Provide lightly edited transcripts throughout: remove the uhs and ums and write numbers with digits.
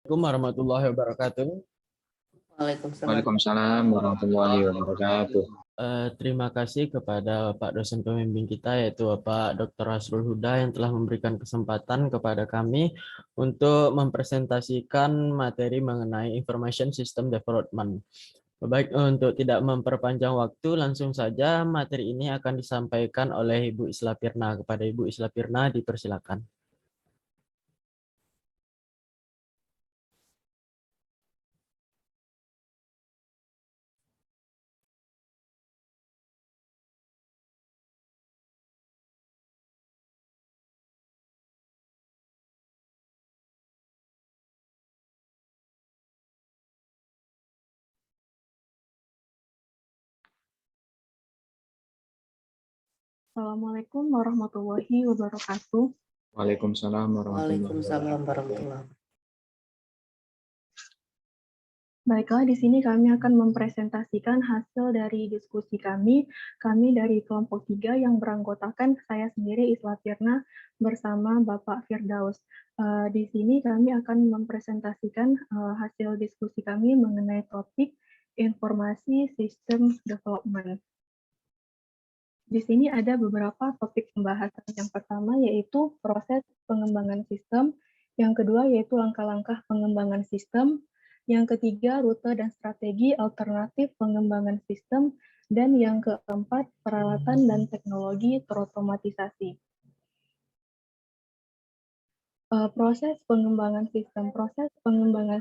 Assalamualaikum warahmatullahi wabarakatuh. Waalaikumsalam. Waalaikumsalam warahmatullahi wabarakatuh. Terima kasih kepada Pak dosen pembimbing kita, yaitu Bapak Dr. Hasrul Huda, yang telah memberikan kesempatan kepada kami untuk mempresentasikan materi mengenai Information System Development. Baik, untuk tidak memperpanjang waktu, langsung saja materi ini akan disampaikan oleh Ibu Isla Pirna. Kepada Ibu Isla Pirna, dipersilakan. Assalamualaikum warahmatullahi wabarakatuh. Waalaikumsalam warahmatullahi Waalaikumsalam wabarakatuh. warahmatullahi wabarakatuh. Baiklah, di sini kami akan mempresentasikan hasil dari diskusi kami. Kami dari kelompok 3 yang beranggotakan saya sendiri Isla Pirna bersama Bapak Firdaus. Di sini kami akan mempresentasikan hasil diskusi kami mengenai topik informasi sistem development. Di sini ada beberapa topik pembahasan. Yang pertama yaitu proses pengembangan sistem, yang kedua yaitu langkah-langkah pengembangan sistem, yang ketiga rute dan strategi alternatif pengembangan sistem, dan yang keempat peralatan dan teknologi terotomatisasi. Proses pengembangan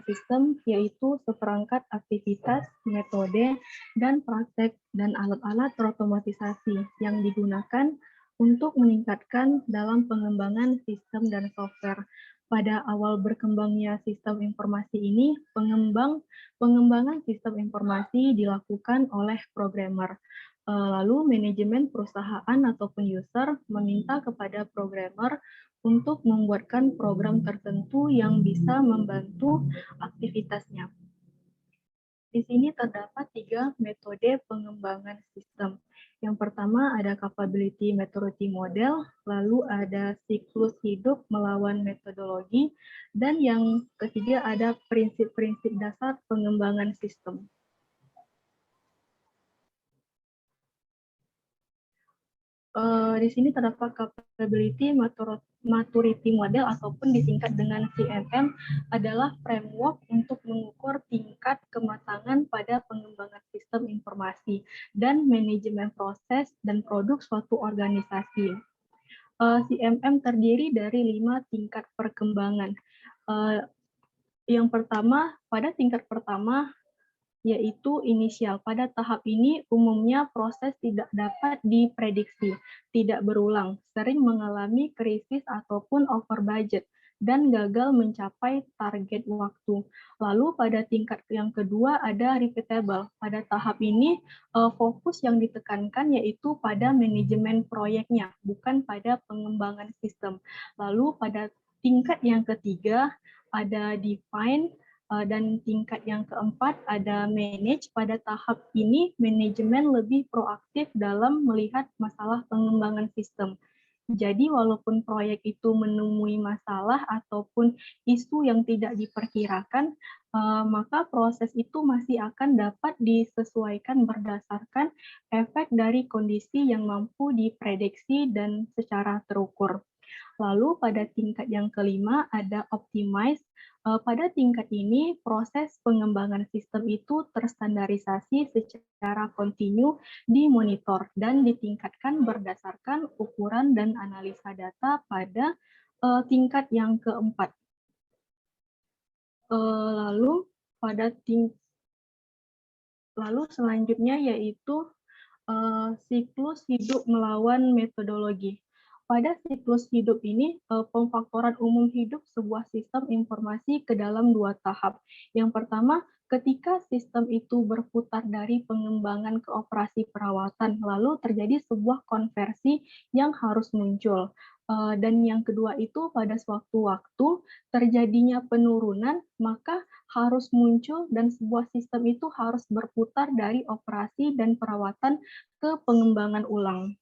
sistem yaitu seperangkat aktivitas, metode, dan praktek dan alat-alat terotomatisasi yang digunakan untuk meningkatkan dalam pengembangan sistem dan software. Pada awal berkembangnya sistem informasi ini, pengembangan sistem informasi dilakukan oleh programmer. Lalu manajemen perusahaan ataupun user meminta kepada programmer untuk membuatkan program tertentu yang bisa membantu aktivitasnya. Di sini terdapat 3 metode pengembangan sistem. Yang pertama ada capability maturity model, lalu ada siklus hidup melawan metodologi, dan yang ketiga ada prinsip-prinsip dasar pengembangan sistem. Di sini terdapat capability maturity model ataupun disingkat dengan CMM adalah framework untuk mengukur tingkat kematangan pada pengembangan sistem informasi dan manajemen proses dan produk suatu organisasi. CMM terdiri dari 5 tingkat perkembangan. Yang pertama, pada tingkat pertama yaitu inisial. Pada tahap ini umumnya proses tidak dapat diprediksi, tidak berulang, sering mengalami krisis ataupun over budget, dan gagal mencapai target waktu. Lalu pada tingkat yang kedua ada repeatable. Pada tahap ini fokus yang ditekankan yaitu pada manajemen proyeknya, bukan pada pengembangan sistem. Lalu pada tingkat yang ketiga ada define, dan tingkat yang keempat ada manage. Pada tahap ini manajemen lebih proaktif dalam melihat masalah pengembangan sistem. Jadi walaupun proyek itu menemui masalah ataupun isu yang tidak diperkirakan, maka proses itu masih akan dapat disesuaikan berdasarkan efek dari kondisi yang mampu diprediksi dan secara terukur. Lalu pada tingkat yang kelima ada optimize. Pada tingkat ini proses pengembangan sistem itu terstandarisasi secara kontinu, dimonitor dan ditingkatkan berdasarkan ukuran dan analisa data pada tingkat yang keempat. Lalu selanjutnya yaitu siklus hidup melawan metodologi. Pada siklus hidup ini, pemfaktoran umum hidup sebuah sistem informasi ke dalam 2 tahap. Yang pertama, ketika sistem itu berputar dari pengembangan ke operasi perawatan, lalu terjadi sebuah konversi yang harus muncul. Dan yang kedua itu pada suatu waktu terjadinya penurunan, maka harus muncul dan sebuah sistem itu harus berputar dari operasi dan perawatan ke pengembangan ulang.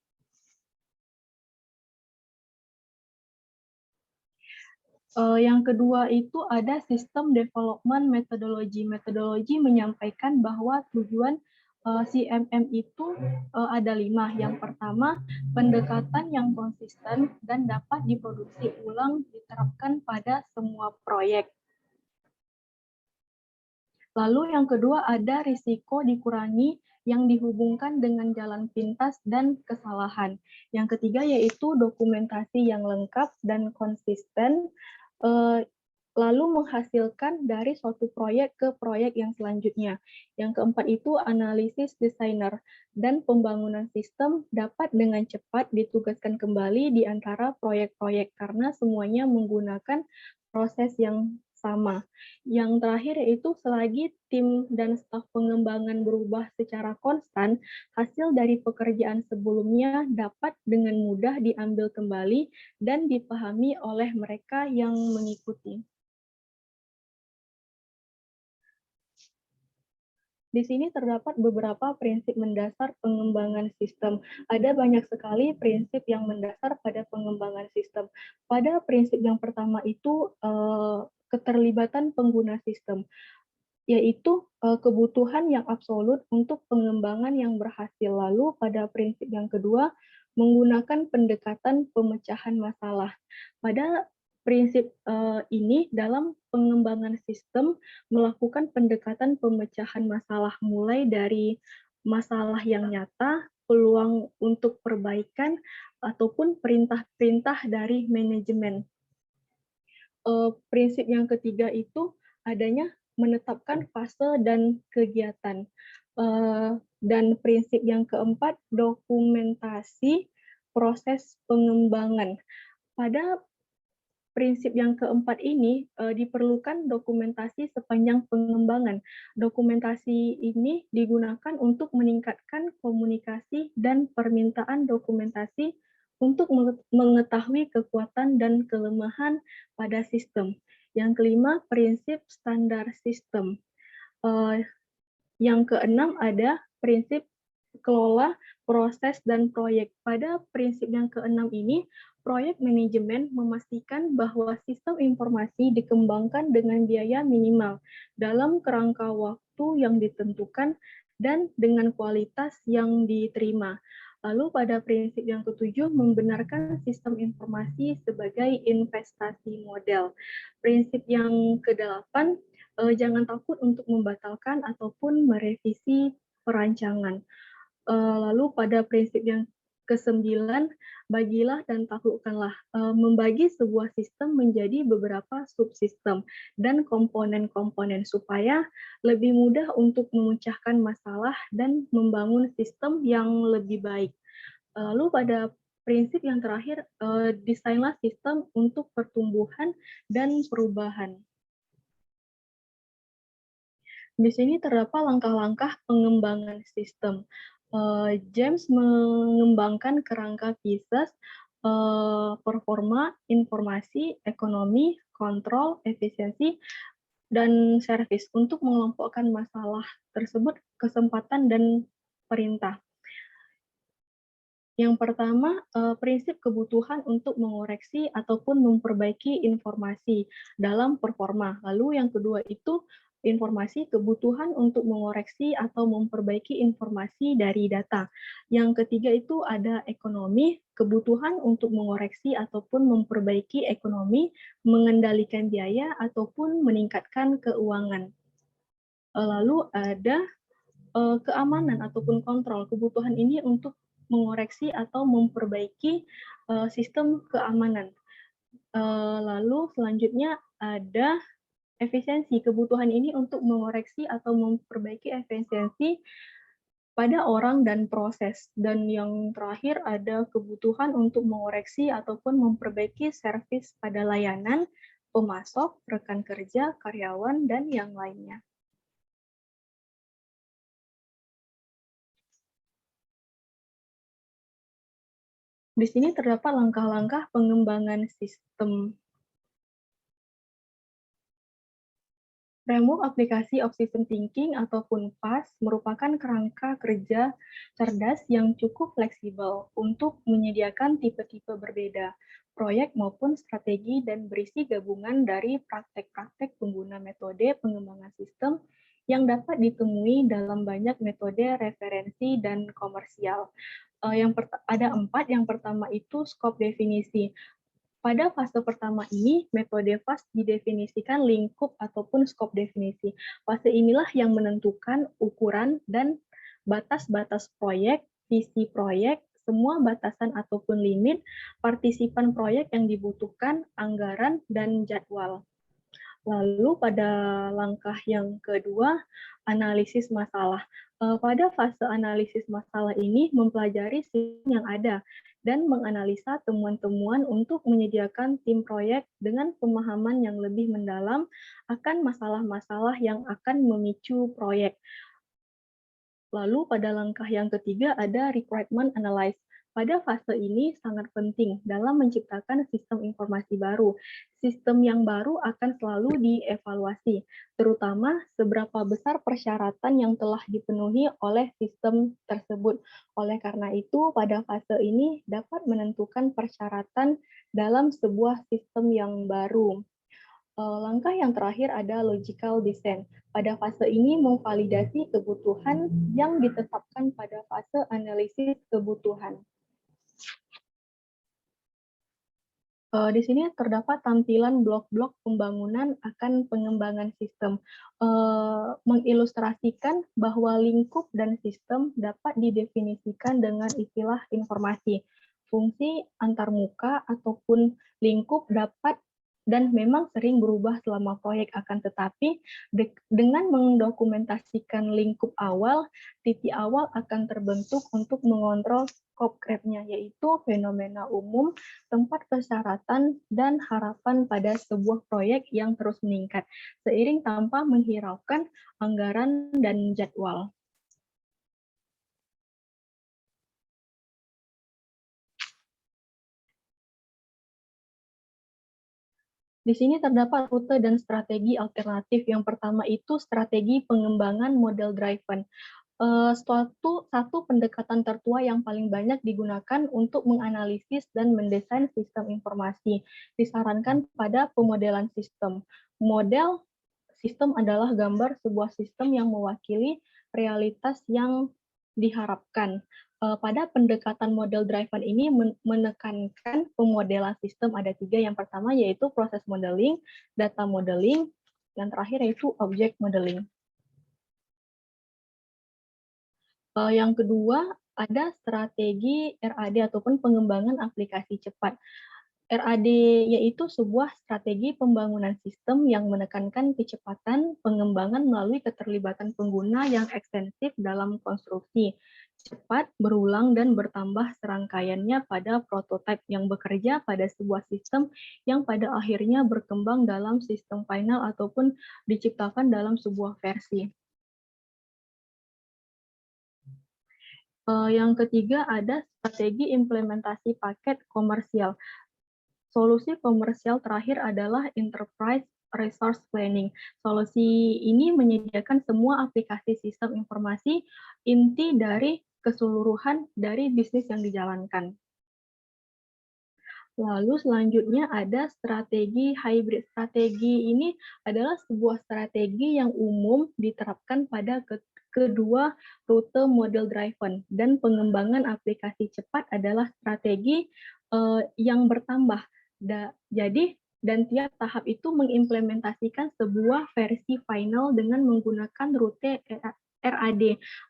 Yang kedua itu ada System Development Methodology. Metodologi menyampaikan bahwa tujuan CMM itu ada 5. Yang pertama, pendekatan yang konsisten dan dapat diproduksi ulang diterapkan pada semua proyek. Lalu yang kedua ada risiko dikurangi yang dihubungkan dengan jalan pintas dan kesalahan. Yang ketiga yaitu dokumentasi yang lengkap dan konsisten, lalu menghasilkan dari suatu proyek ke proyek yang selanjutnya. Yang keempat itu analisis desainer dan pembangunan sistem dapat dengan cepat ditugaskan kembali di antara proyek-proyek karena semuanya menggunakan proses yang sama. Yang terakhir yaitu selagi tim dan staf pengembangan berubah secara konstan, hasil dari pekerjaan sebelumnya dapat dengan mudah diambil kembali dan dipahami oleh mereka yang mengikuti. Di sini terdapat beberapa prinsip mendasar pengembangan sistem. Ada banyak sekali prinsip yang mendasar pada pengembangan sistem. Pada prinsip yang pertama itu keterlibatan pengguna sistem, yaitu kebutuhan yang absolut untuk pengembangan yang berhasil. Lalu pada prinsip yang kedua, menggunakan pendekatan pemecahan masalah. Pada prinsip ini dalam pengembangan sistem melakukan pendekatan pemecahan masalah mulai dari masalah yang nyata, peluang untuk perbaikan, ataupun perintah-perintah dari manajemen. Prinsip yang ketiga itu adanya menetapkan fase dan kegiatan. Dan prinsip yang keempat, dokumentasi proses pengembangan. Pada prinsip yang keempat ini diperlukan dokumentasi sepanjang pengembangan. Dokumentasi ini digunakan untuk meningkatkan komunikasi dan permintaan dokumentasi untuk mengetahui kekuatan dan kelemahan pada sistem. Yang kelima, prinsip standar sistem. Yang keenam ada prinsip kelola proses dan proyek. Pada prinsip yang keenam ini, proyek manajemen memastikan bahwa sistem informasi dikembangkan dengan biaya minimal dalam kerangka waktu yang ditentukan dan dengan kualitas yang diterima. Lalu pada prinsip yang ketujuh, membenarkan sistem informasi sebagai investasi model. Prinsip yang kedelapan, jangan takut untuk membatalkan ataupun merevisi perancangan. Lalu pada prinsip yang kesembilan, bagilah dan taklukkanlah. Membagi sebuah sistem menjadi beberapa subsistem dan komponen-komponen supaya lebih mudah untuk memecahkan masalah dan membangun sistem yang lebih baik. Lalu pada prinsip yang terakhir, desainlah sistem untuk pertumbuhan dan perubahan. Di sini terdapat langkah-langkah pengembangan sistem. James mengembangkan kerangka Pisces, performa, informasi, ekonomi, kontrol, efisiensi, dan servis untuk mengelompokkan masalah tersebut, kesempatan, dan perintah. Yang pertama, prinsip kebutuhan untuk mengoreksi ataupun memperbaiki informasi dalam performa. Lalu yang kedua itu informasi kebutuhan untuk mengoreksi atau memperbaiki informasi dari data. Yang ketiga itu ada ekonomi, kebutuhan untuk mengoreksi ataupun memperbaiki ekonomi, mengendalikan biaya ataupun meningkatkan keuangan. Lalu ada keamanan ataupun kontrol. Kebutuhan ini untuk mengoreksi atau memperbaiki sistem keamanan. Lalu selanjutnya ada efisiensi. Kebutuhan ini untuk mengoreksi atau memperbaiki efisiensi pada orang dan proses. Dan yang terakhir ada kebutuhan untuk mengoreksi ataupun memperbaiki servis pada layanan, pemasok, rekan kerja, karyawan, dan yang lainnya. Di sini terdapat langkah-langkah pengembangan sistem. Framework aplikasi of system thinking ataupun PAS merupakan kerangka kerja cerdas yang cukup fleksibel untuk menyediakan tipe-tipe berbeda. proyek maupun strategi dan berisi gabungan dari praktek-praktek pengguna metode pengembangan sistem yang dapat ditemui dalam banyak metode referensi dan komersial. Ada 4, yang pertama itu skop definisi. Pada fase pertama ini, metode FAST didefinisikan lingkup ataupun skop definisi. Fase inilah yang menentukan ukuran dan batas-batas proyek, visi proyek, semua batasan ataupun limit, partisipan proyek yang dibutuhkan, anggaran, dan jadwal. Lalu pada langkah yang kedua, analisis masalah. Pada fase analisis masalah ini mempelajari sistem yang ada dan menganalisa temuan-temuan untuk menyediakan tim proyek dengan pemahaman yang lebih mendalam akan masalah-masalah yang akan memicu proyek. Lalu pada langkah yang ketiga ada requirement analysis. Pada fase ini sangat penting dalam menciptakan sistem informasi baru. Sistem yang baru akan selalu dievaluasi, terutama seberapa besar persyaratan yang telah dipenuhi oleh sistem tersebut. Oleh karena itu, pada fase ini dapat menentukan persyaratan dalam sebuah sistem yang baru. Langkah yang terakhir ada logical design. Pada fase ini memvalidasi kebutuhan yang ditetapkan pada fase analisis kebutuhan. Di sini terdapat tampilan blok-blok pembangunan akan pengembangan sistem, mengilustrasikan bahwa lingkup dan sistem dapat didefinisikan dengan istilah informasi. Fungsi antarmuka ataupun lingkup dapat dan memang sering berubah selama proyek, akan tetapi dengan mendokumentasikan lingkup awal, titik awal akan terbentuk untuk mengontrol scope creep-nya, yaitu fenomena umum, tempat persyaratan, dan harapan pada sebuah proyek yang terus meningkat, seiring tanpa menghiraukan anggaran dan jadwal. Di sini terdapat rute dan strategi alternatif. Yang pertama itu strategi pengembangan model driven. Satu pendekatan tertua yang paling banyak digunakan untuk menganalisis dan mendesain sistem informasi. Disarankan pada pemodelan sistem. Model sistem adalah gambar sebuah sistem yang mewakili realitas yang diharapkan. Pada pendekatan model driven ini menekankan pemodelan sistem ada 3. Yang pertama yaitu proses modeling, data modeling, yang terakhir yaitu object modeling. Yang kedua ada strategi RAD ataupun pengembangan aplikasi cepat. RAD yaitu sebuah strategi pembangunan sistem yang menekankan kecepatan pengembangan melalui keterlibatan pengguna yang ekstensif dalam konstruksi, cepat, berulang, dan bertambah serangkaiannya pada prototipe yang bekerja pada sebuah sistem yang pada akhirnya berkembang dalam sistem final ataupun diciptakan dalam sebuah versi. Yang ketiga ada strategi implementasi paket komersial. Solusi komersial terakhir adalah Enterprise Resource Planning. Solusi ini menyediakan semua aplikasi sistem informasi inti dari keseluruhan dari bisnis yang dijalankan. Lalu selanjutnya ada strategi hybrid. Strategi ini adalah sebuah strategi yang umum diterapkan pada kedua rute model driven, dan pengembangan aplikasi cepat adalah strategi yang bertambah. Dan tiap tahap itu mengimplementasikan sebuah versi final dengan menggunakan rute RAD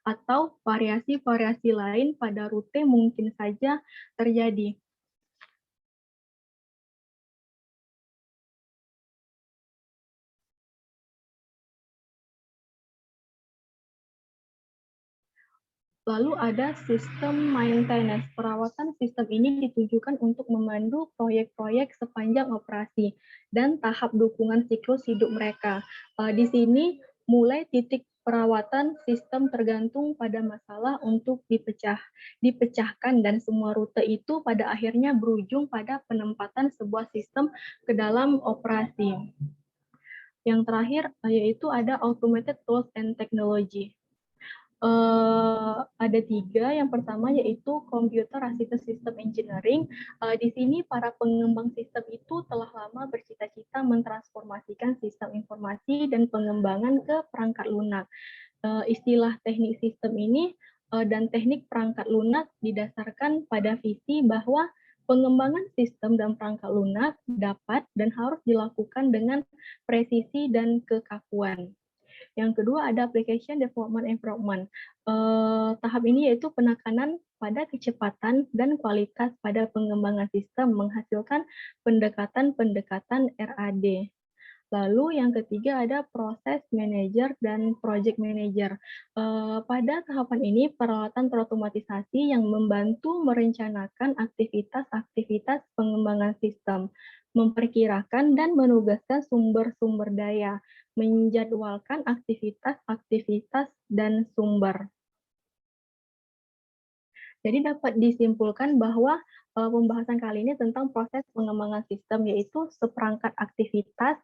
atau variasi-variasi lain pada rute mungkin saja terjadi. Lalu ada sistem maintenance. Perawatan sistem ini ditujukan untuk memandu proyek-proyek sepanjang operasi dan tahap dukungan siklus hidup mereka. Di sini mulai titik perawatan sistem tergantung pada masalah untuk dipecahkan, dan semua rute itu pada akhirnya berujung pada penempatan sebuah sistem ke dalam operasi. Yang terakhir yaitu ada automated tools and technology. Ada 3. Yang pertama yaitu Computer Assisted System Engineering. Di sini para pengembang sistem itu telah lama bercita-cita mentransformasikan sistem informasi dan pengembangan ke perangkat lunak. Istilah teknik sistem ini dan teknik perangkat lunak didasarkan pada visi bahwa pengembangan sistem dan perangkat lunak dapat dan harus dilakukan dengan presisi dan kekakuan. Yang kedua ada application development environment. Tahap ini yaitu penekanan pada kecepatan dan kualitas pada pengembangan sistem menghasilkan pendekatan-pendekatan RAD. Lalu yang ketiga ada proses manager dan project manager. Pada tahapan ini peralatan terotomatisasi yang membantu merencanakan aktivitas-aktivitas pengembangan sistem, memperkirakan dan menugaskan sumber-sumber daya, menjadwalkan aktivitas-aktivitas dan sumber. Jadi dapat disimpulkan bahwa pembahasan kali ini tentang proses pengembangan sistem, yaitu seperangkat aktivitas,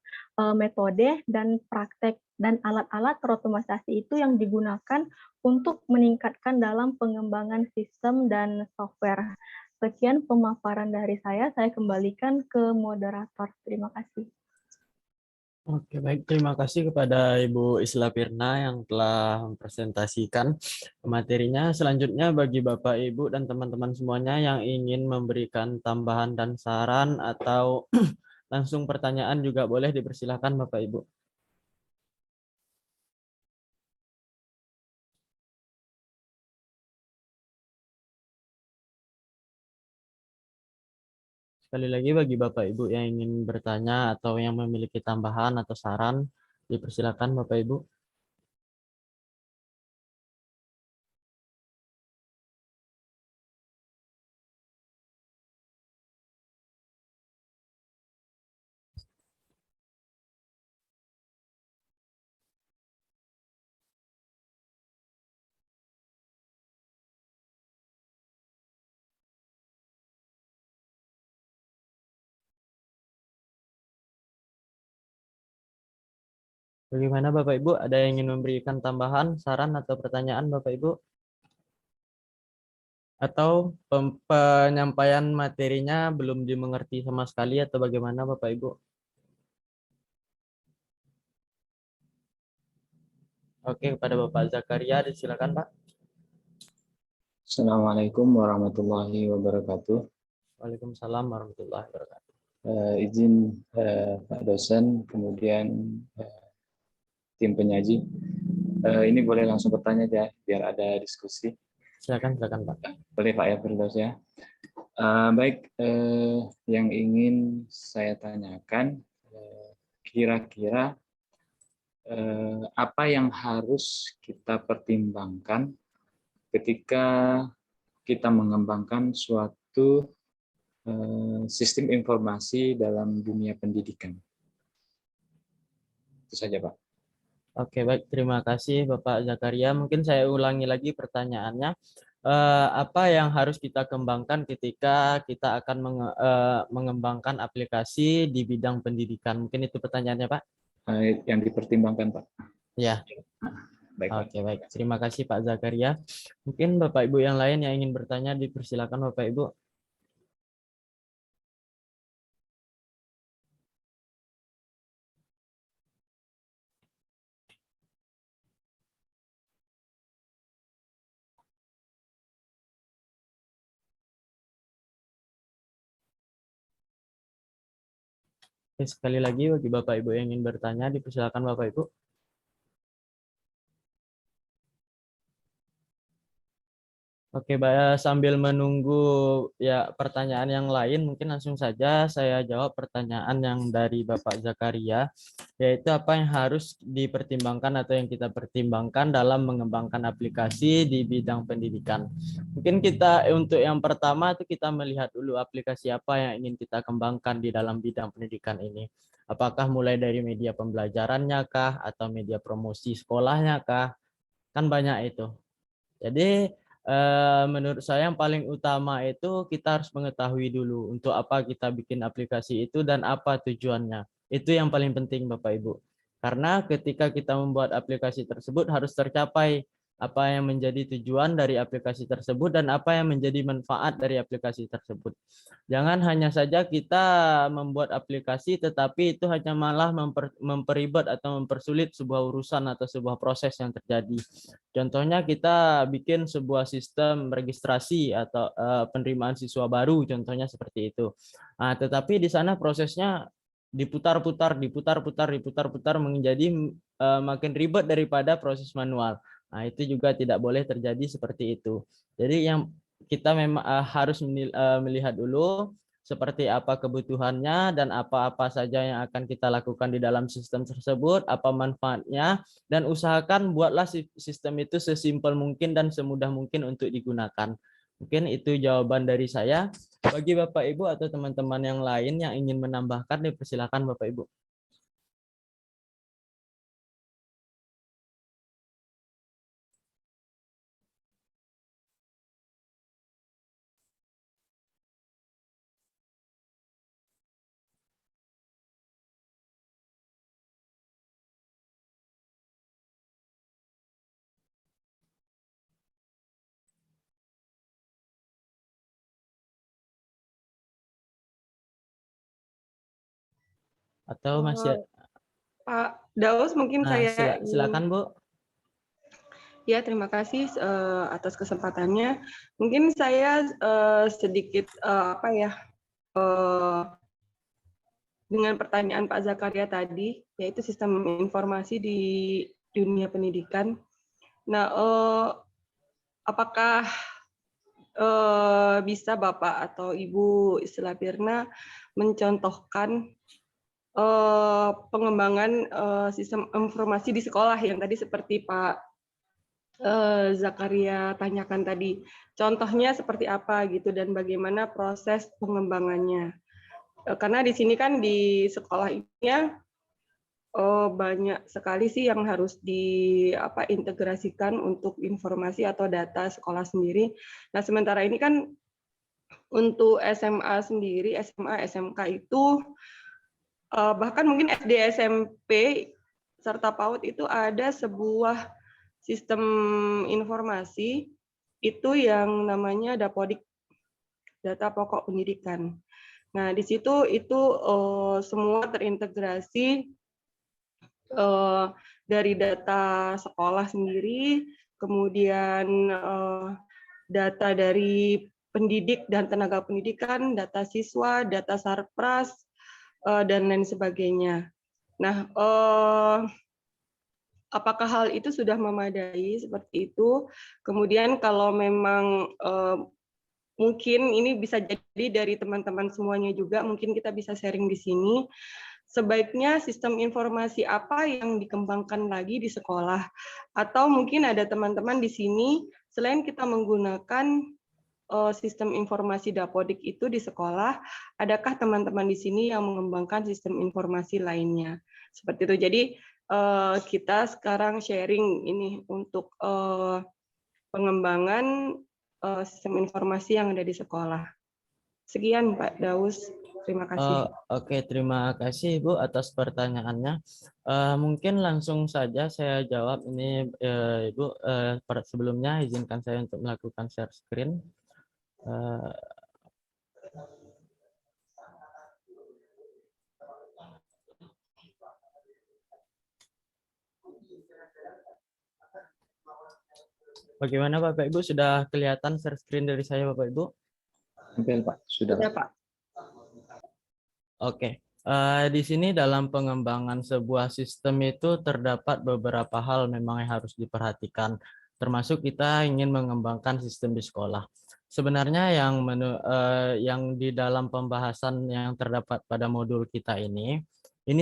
metode, dan praktek, dan alat-alat terotomatisasi itu yang digunakan untuk meningkatkan dalam pengembangan sistem dan software. Sekian pemaparan dari saya kembalikan ke moderator. Terima kasih. Oke, baik. Terima kasih kepada Ibu Isla Pirna yang telah mempresentasikan materinya. Selanjutnya bagi Bapak, Ibu, dan teman-teman semuanya yang ingin memberikan tambahan dan saran atau langsung pertanyaan juga boleh dipersilahkan Bapak, Ibu. Sekali lagi bagi Bapak Ibu yang ingin bertanya atau yang memiliki tambahan atau saran, dipersilakan Bapak Ibu. Bagaimana Bapak Ibu? Ada yang ingin memberikan tambahan, saran atau pertanyaan Bapak Ibu? Atau penyampaian materinya belum dimengerti sama sekali atau bagaimana Bapak Ibu? Oke, kepada Bapak Zakaria disilakan Pak. Assalamualaikum warahmatullahi wabarakatuh. Waalaikumsalam warahmatullahi wabarakatuh. Izin Pak dosen, kemudian tim penyaji. Ini boleh langsung bertanya ya, biar ada diskusi. Silakan Pak. Boleh Pak ya, Firdaus ya. Baik, yang ingin saya tanyakan, kira-kira apa yang harus kita pertimbangkan ketika kita mengembangkan suatu sistem informasi dalam dunia pendidikan. Itu saja, Pak. Oke, baik. Terima kasih Bapak Zakaria. Mungkin saya ulangi lagi pertanyaannya. Apa yang harus kita kembangkan ketika kita akan mengembangkan aplikasi di bidang pendidikan? Mungkin itu pertanyaannya, Pak? Yang dipertimbangkan, Pak. Ya. Baik, Pak. Oke, baik. Terima kasih Pak Zakaria. Mungkin Bapak Ibu yang lain yang ingin bertanya, dipersilakan Bapak Ibu. Oke, sekali lagi bagi Bapak Ibu yang ingin bertanya, dipersilakan Bapak Ibu. Oke, sambil menunggu ya pertanyaan yang lain, mungkin langsung saja saya jawab pertanyaan yang dari Bapak Zakaria, yaitu apa yang harus dipertimbangkan atau yang kita pertimbangkan dalam mengembangkan aplikasi di bidang pendidikan. Mungkin kita untuk yang pertama itu kita melihat dulu aplikasi apa yang ingin kita kembangkan di dalam bidang pendidikan ini. Apakah mulai dari media pembelajarannya kah, atau media promosi sekolahnya kah? Kan banyak itu. Jadi menurut saya yang paling utama itu kita harus mengetahui dulu untuk apa kita bikin aplikasi itu dan apa tujuannya. Itu yang paling penting Bapak Ibu. Karena ketika kita membuat aplikasi tersebut harus tercapai apa yang menjadi tujuan dari aplikasi tersebut dan apa yang menjadi manfaat dari aplikasi tersebut. Jangan hanya saja kita membuat aplikasi tetapi itu hanya malah memperibad atau mempersulit sebuah urusan atau sebuah proses yang terjadi. Contohnya kita bikin sebuah sistem registrasi atau penerimaan siswa baru, contohnya seperti itu. Nah, tetapi di sana prosesnya diputar-putar menjadi makin ribet daripada proses manual. Nah, itu juga tidak boleh terjadi seperti itu. Jadi yang kita memang harus melihat dulu seperti apa kebutuhannya dan apa-apa saja yang akan kita lakukan di dalam sistem tersebut, apa manfaatnya, dan usahakan buatlah sistem itu sesimpel mungkin dan semudah mungkin untuk digunakan. Mungkin itu jawaban dari saya. Bagi Bapak Ibu atau teman-teman yang lain yang ingin menambahkan, dipersilakan Bapak Ibu. Atau masih Pak Daus, mungkin saya silakan Bu. Ya, terima kasih atas kesempatannya. Mungkin saya sedikit dengan pertanyaan Pak Zakaria tadi, yaitu sistem informasi di dunia pendidikan. Nah, apakah bisa Bapak atau Ibu Isla Pirna mencontohkan pengembangan sistem informasi di sekolah yang tadi seperti Pak Zakaria tanyakan tadi, contohnya seperti apa gitu dan bagaimana proses pengembangannya. Karena di sini kan di sekolah ini banyak sekali sih yang harus diintegrasikan untuk informasi atau data sekolah sendiri. Nah, sementara ini kan untuk SMA sendiri, SMA, SMK itu bahkan mungkin SD, SMP serta PAUD itu ada sebuah sistem informasi itu yang namanya Dapodik, data pokok pendidikan. Nah, di situ itu semua terintegrasi dari data sekolah sendiri, kemudian data dari pendidik dan tenaga pendidikan, data siswa, data sarpras, dan lain sebagainya. Nah, apakah hal itu sudah memadai seperti itu? Kemudian kalau memang mungkin ini bisa jadi dari teman-teman semuanya juga, mungkin kita bisa sharing di sini. Sebaiknya sistem informasi apa yang dikembangkan lagi di sekolah? Atau mungkin ada teman-teman di sini, selain kita menggunakan sistem informasi Dapodik itu di sekolah, adakah teman-teman di sini yang mengembangkan sistem informasi lainnya? Seperti itu. Jadi kita sekarang sharing ini untuk pengembangan sistem informasi yang ada di sekolah. Sekian Pak Daus, terima kasih. Oke, terima kasih Bu atas pertanyaannya. Mungkin langsung saja saya jawab ini Ibu. Sebelumnya izinkan saya untuk melakukan share screen. Bagaimana Bapak Ibu, sudah kelihatan share screen dari saya Bapak Ibu? Tempel Pak, sudah. Ya, Pak. Oke. Di sini dalam pengembangan sebuah sistem itu terdapat beberapa hal memang yang harus diperhatikan, termasuk kita ingin mengembangkan sistem di sekolah. Sebenarnya yang di dalam pembahasan yang terdapat pada modul kita ini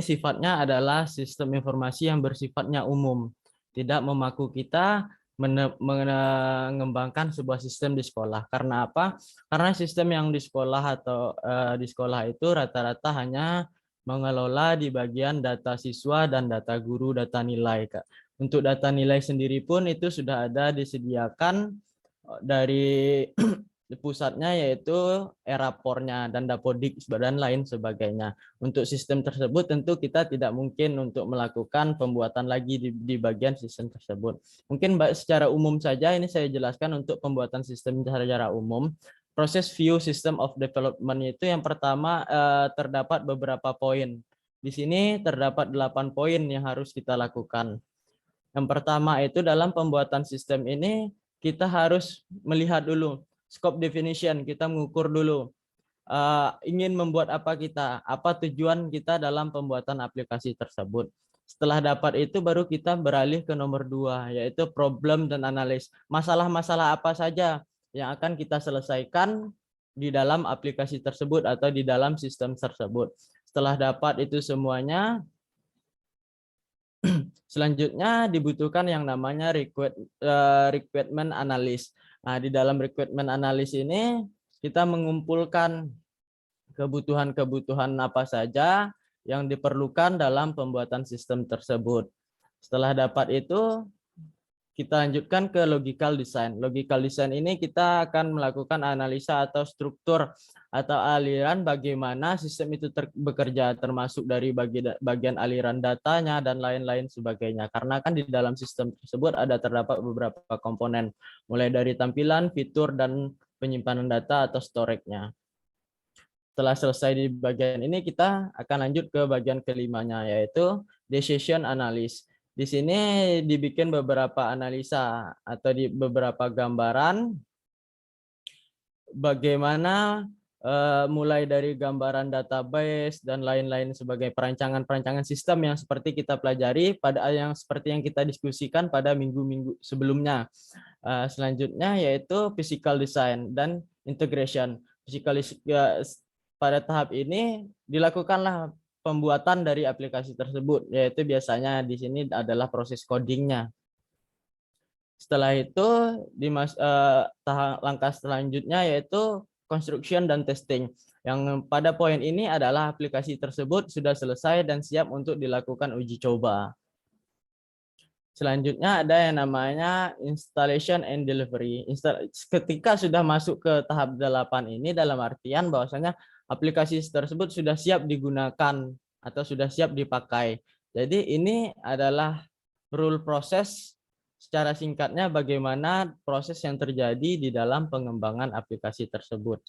sifatnya adalah sistem informasi yang bersifatnya umum, tidak memaku kita mengembangkan sebuah sistem di sekolah. Karena apa? Karena sistem yang di sekolah atau di sekolah itu rata-rata hanya mengelola di bagian data siswa dan data guru, data nilai, Kak. Untuk data nilai sendiri pun itu sudah ada disediakan dari pusatnya yaitu Erapornya dan Dapodik dan lain sebagainya. Untuk sistem tersebut tentu kita tidak mungkin untuk melakukan pembuatan lagi di bagian sistem tersebut. Mungkin secara umum saja ini saya jelaskan untuk pembuatan sistem secara umum. Proses view system of development itu yang pertama terdapat beberapa poin. Di sini terdapat 8 poin yang harus kita lakukan. Yang pertama itu dalam pembuatan sistem ini kita harus melihat dulu scope definition, kita mengukur dulu ingin membuat apa kita, apa tujuan kita dalam pembuatan aplikasi tersebut. Setelah dapat itu baru kita beralih ke nomor 2, yaitu problem dan analis. Masalah-masalah apa saja yang akan kita selesaikan di dalam aplikasi tersebut atau di dalam sistem tersebut. Setelah dapat itu semuanya, selanjutnya dibutuhkan yang namanya requirement analysis. Nah, di dalam requirement analysis ini kita mengumpulkan kebutuhan-kebutuhan apa saja yang diperlukan dalam pembuatan sistem tersebut. Setelah dapat itu, kita lanjutkan ke logical design. Logical design ini kita akan melakukan analisa atau struktur atau aliran bagaimana sistem itu bekerja, termasuk dari bagian aliran datanya dan lain-lain sebagainya. Karena kan di dalam sistem tersebut ada terdapat beberapa komponen, mulai dari tampilan, fitur, dan penyimpanan data atau storage-nya. Setelah selesai di bagian ini, kita akan lanjut ke bagian kelimanya, yaitu decision analysis. Di sini dibikin beberapa analisa atau di beberapa gambaran bagaimana mulai dari gambaran database dan lain-lain sebagai perancangan sistem yang seperti kita pelajari yang seperti yang kita diskusikan pada minggu-minggu sebelumnya. Selanjutnya yaitu physical design dan integration. Pada tahap ini dilakukanlah pembuatan dari aplikasi tersebut, yaitu biasanya di sini adalah proses codingnya. Setelah itu langkah selanjutnya yaitu construction dan testing. Yang pada poin ini adalah aplikasi tersebut sudah selesai dan siap untuk dilakukan uji coba. Selanjutnya ada yang namanya installation and delivery. Ketika sudah masuk ke tahap 8 ini, dalam artian bahwasanya aplikasi tersebut sudah siap digunakan atau sudah siap dipakai. Jadi ini adalah rule proses secara singkatnya bagaimana proses yang terjadi di dalam pengembangan aplikasi tersebut.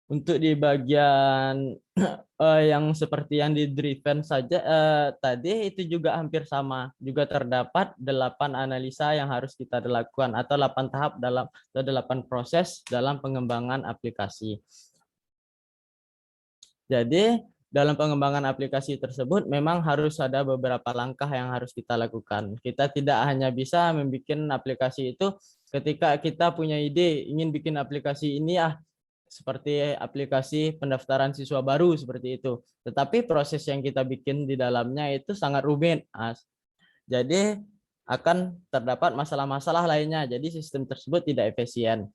Untuk di bagian yang seperti yang di driven saja tadi itu juga hampir sama. Juga terdapat 8 analisa yang harus kita lakukan atau 8 tahap atau 8 proses dalam pengembangan aplikasi. Jadi dalam pengembangan aplikasi tersebut memang harus ada beberapa langkah yang harus kita lakukan. Kita tidak hanya bisa membuat aplikasi itu ketika kita punya ide ingin bikin aplikasi ini seperti aplikasi pendaftaran siswa baru seperti itu. Tetapi proses yang kita bikin di dalamnya itu sangat rumit. Jadi akan terdapat masalah-masalah lainnya. Jadi sistem tersebut tidak efisien.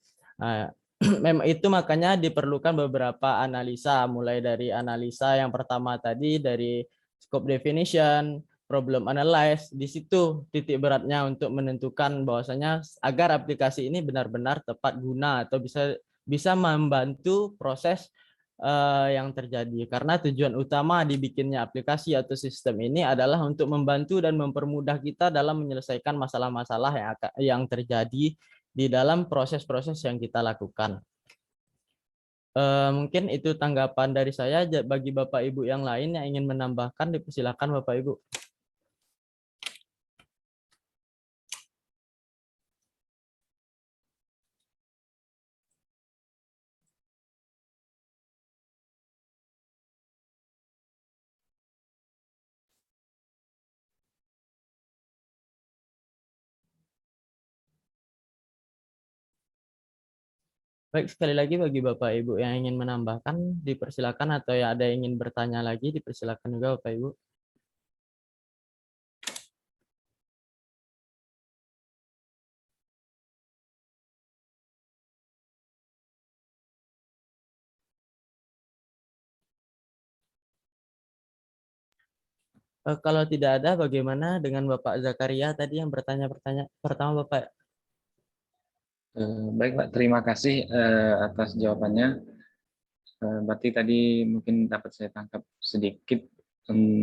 Memang itu makanya diperlukan beberapa analisa, mulai dari analisa yang pertama tadi dari scope definition, problem analysis. Di situ titik beratnya untuk menentukan bahwasanya agar aplikasi ini benar-benar tepat guna atau bisa membantu proses yang terjadi. Karena tujuan utama dibikinnya aplikasi atau sistem ini adalah untuk membantu dan mempermudah kita dalam menyelesaikan masalah-masalah yang terjadi di dalam proses-proses yang kita lakukan. Mungkin itu tanggapan dari saya. Bagi Bapak Ibu yang lain yang ingin menambahkan, dipersilakan Bapak Ibu. Baik, sekali lagi bagi Bapak Ibu yang ingin menambahkan, dipersilakan, atau ya ada yang ingin bertanya lagi, dipersilakan juga Bapak Ibu. Kalau tidak ada, bagaimana dengan Bapak Zakaria tadi yang bertanya pertama, Bapak? Baik Pak, terima kasih atas jawabannya. Berarti tadi mungkin dapat saya tangkap sedikit.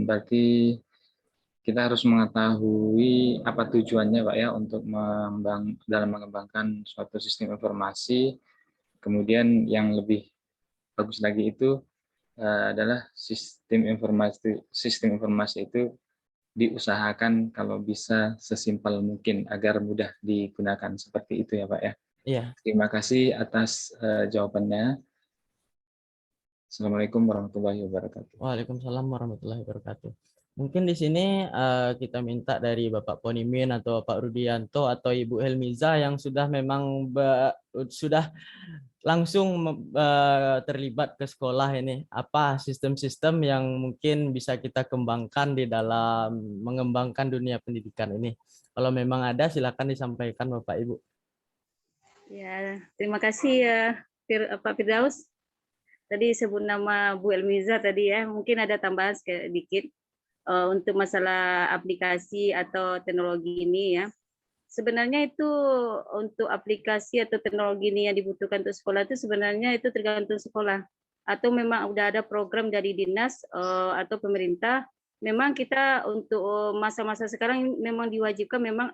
Berarti kita harus mengetahui apa tujuannya Pak ya untuk dalam mengembangkan suatu sistem informasi. Kemudian yang lebih bagus lagi itu adalah sistem informasi itu diusahakan kalau bisa sesimpel mungkin agar mudah digunakan, seperti itu ya Pak ya. Iya. Terima kasih atas jawabannya. Assalamualaikum warahmatullahi wabarakatuh. Waalaikumsalam warahmatullahi wabarakatuh. Mungkin di sini kita minta dari Bapak Ponimin atau Pak Rudianto atau Ibu Helmiza yang sudah memang sudah langsung terlibat ke sekolah ini. Apa sistem-sistem yang mungkin bisa kita kembangkan di dalam mengembangkan dunia pendidikan ini? Kalau memang ada, silakan disampaikan Bapak Ibu. Ya, terima kasih ya Pak Firdaus. Tadi sebut nama Bu Elmiza tadi ya, mungkin ada tambahan sedikit untuk masalah aplikasi atau teknologi ini ya. Sebenarnya itu untuk aplikasi atau teknologi ini yang dibutuhkan untuk sekolah itu sebenarnya itu tergantung sekolah. Atau memang udah ada program dari dinas atau pemerintah. Memang kita untuk masa-masa sekarang memang diwajibkan memang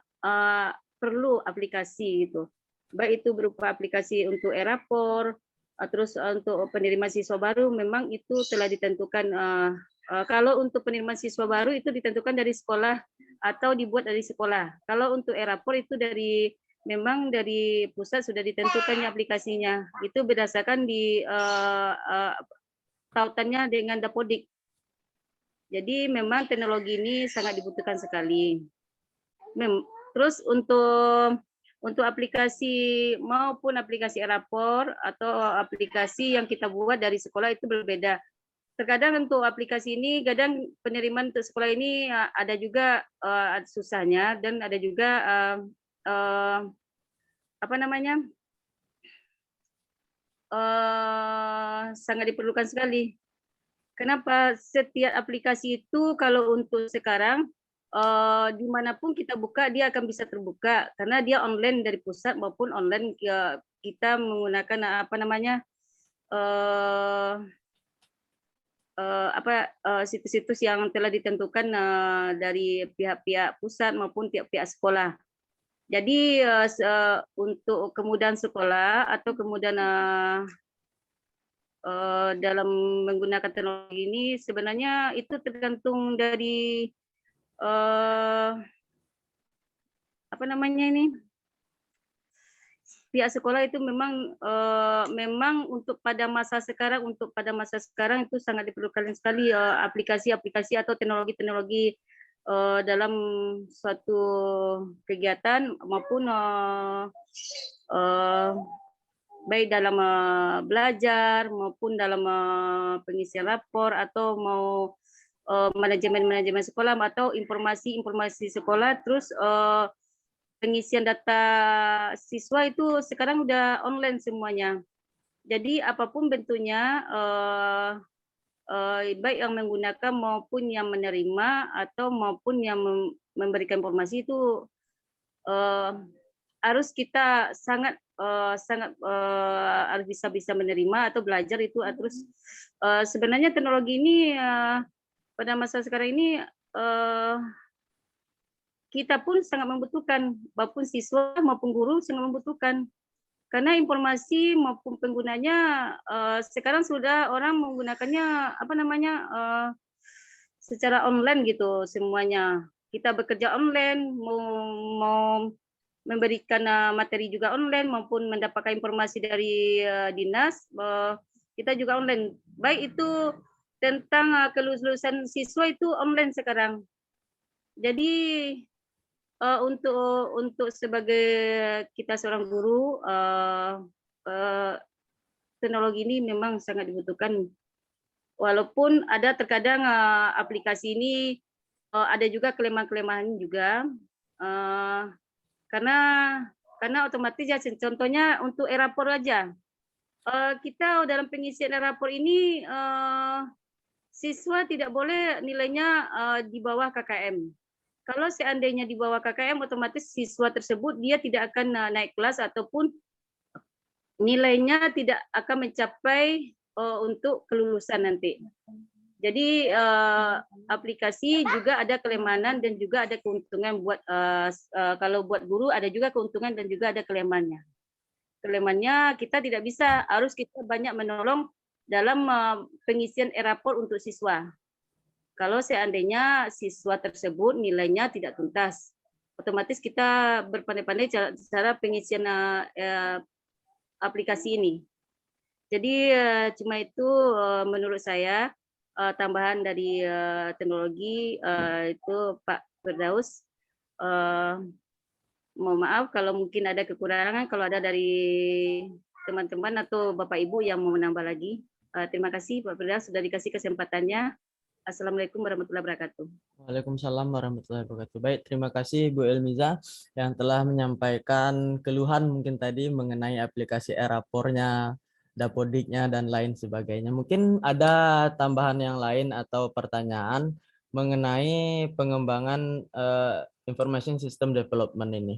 perlu aplikasi gitu. Baik itu berupa aplikasi untuk e-rapor, terus untuk penerimaan siswa baru memang itu telah ditentukan. Kalau untuk penerimaan siswa baru itu ditentukan dari sekolah atau dibuat dari sekolah. Kalau untuk e-rapor itu memang dari pusat sudah ditentukan aplikasinya. Itu berdasarkan di tautannya dengan Dapodik. Jadi memang teknologi ini sangat dibutuhkan sekali. Terus untuk aplikasi maupun aplikasi e-rapor atau aplikasi yang kita buat dari sekolah itu berbeda. Terkadang untuk aplikasi ini, kadang penerimaan untuk sekolah ini ada juga susahnya dan ada juga sangat diperlukan sekali. Kenapa? Setiap aplikasi itu kalau untuk sekarang dimanapun kita buka dia akan bisa terbuka karena dia online dari pusat maupun online kita menggunakan situs-situs yang telah ditentukan dari pihak-pihak pusat maupun pihak-pihak sekolah. Jadi untuk kemudahan sekolah atau kemudahan dalam menggunakan teknologi ini sebenarnya itu tergantung dari pihak sekolah itu memang untuk pada masa sekarang itu sangat diperlukan sekali aplikasi-aplikasi atau teknologi-teknologi dalam suatu kegiatan maupun baik dalam belajar maupun dalam pengisian rapor atau mau manajemen sekolah atau informasi sekolah, terus pengisian data siswa itu sekarang udah online semuanya. Jadi apapun bentuknya, baik yang menggunakan maupun yang menerima atau maupun yang memberikan informasi itu harus kita sangat harus bisa menerima atau belajar itu. Terus sebenarnya teknologi ini pada masa sekarang ini kita pun sangat membutuhkan, maupun siswa maupun guru sangat membutuhkan. Karena informasi maupun penggunanya sekarang sudah orang menggunakannya secara online gitu semuanya. Kita bekerja online, mau memberikan materi juga online maupun mendapatkan informasi dari dinas, kita juga online. Baik itu tentang kelulusan siswa itu online sekarang. Jadi untuk sebagai kita seorang guru, teknologi ini memang sangat dibutuhkan. Walaupun ada terkadang aplikasi ini ada juga kelemahan-kelemahan juga, karena otomatis ya contohnya untuk e-rapor aja. Kita dalam pengisian e-rapor ini siswa tidak boleh nilainya di bawah KKM. Kalau seandainya di bawah KKM, otomatis siswa tersebut dia tidak akan naik kelas ataupun nilainya tidak akan mencapai untuk kelulusan nanti. Jadi aplikasi juga ada kelemahan dan juga ada keuntungan buat kalau buat guru ada juga keuntungan dan juga ada kelemahannya. Kelemahannya kita tidak bisa, harus kita banyak menolong dalam pengisian e-rapor untuk siswa. Kalau seandainya siswa tersebut nilainya tidak tuntas, otomatis kita berpandai-pandai cara pengisian aplikasi ini. Jadi cuma itu menurut saya tambahan dari teknologi itu Pak Firdaus. Mohon maaf kalau mungkin ada kekurangan, kalau ada dari teman-teman atau Bapak Ibu yang mau menambah lagi. Terima kasih Pak Firdaus sudah dikasih kesempatannya. Assalamualaikum warahmatullahi wabarakatuh. Waalaikumsalam warahmatullahi wabarakatuh. Baik, terima kasih Bu Elmiza yang telah menyampaikan keluhan mungkin tadi mengenai aplikasi e-rapornya, Dapodiknya, dan lain sebagainya. Mungkin ada tambahan yang lain atau pertanyaan mengenai pengembangan information system development ini.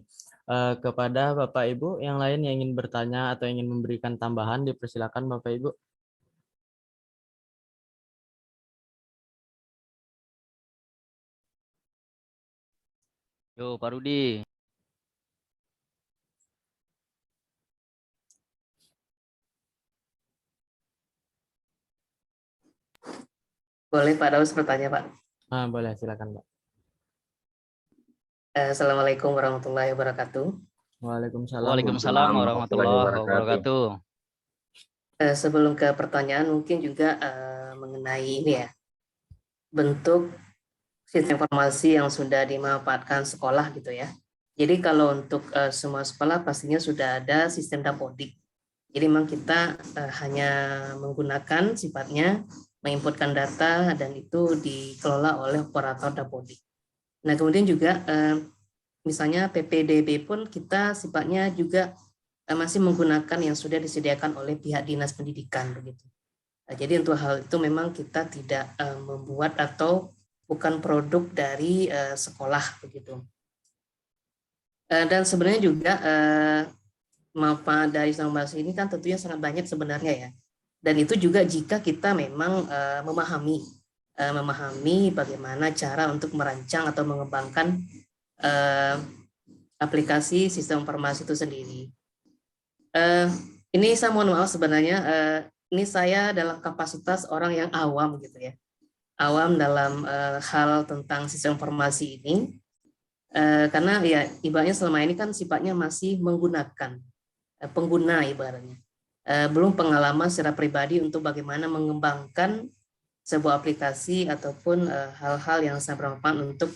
Kepada Bapak Ibu yang lain yang ingin bertanya atau ingin memberikan tambahan, dipersilakan Bapak Ibu. Yo, Pak Rudi. Boleh Pak Daus bertanya, Pak? Boleh, silakan Pak. Assalamualaikum warahmatullahi wabarakatuh. Waalaikumsalam. Waalaikumsalam warahmatullahi wabarakatuh. Sebelum ke pertanyaan, mungkin juga mengenai ini ya, bentuk sistem informasi yang sudah dimanfaatkan sekolah gitu ya. Jadi kalau untuk semua sekolah pastinya sudah ada sistem Dapodik. Jadi memang kita hanya menggunakan sifatnya menginputkan data dan itu dikelola oleh operator Dapodik. Nah kemudian juga misalnya PPDB pun kita sifatnya juga masih menggunakan yang sudah disediakan oleh pihak dinas pendidikan begitu. Jadi untuk hal itu memang kita tidak membuat atau bukan produk dari sekolah begitu. Dan sebenarnya juga manfaat dari informasi ini kan tentunya sangat banyak sebenarnya ya. Dan itu juga jika kita memang memahami bagaimana cara untuk merancang atau mengembangkan aplikasi sistem informasi itu sendiri. Ini saya mohon maaf sebenarnya, ini saya dalam kapasitas orang yang awam gitu ya. Awam dalam hal tentang sistem informasi ini, karena ya ibaratnya selama ini kan sifatnya masih menggunakan pengguna ibaratnya, belum pengalaman secara pribadi untuk bagaimana mengembangkan sebuah aplikasi ataupun hal-hal yang sangat bermanfaat untuk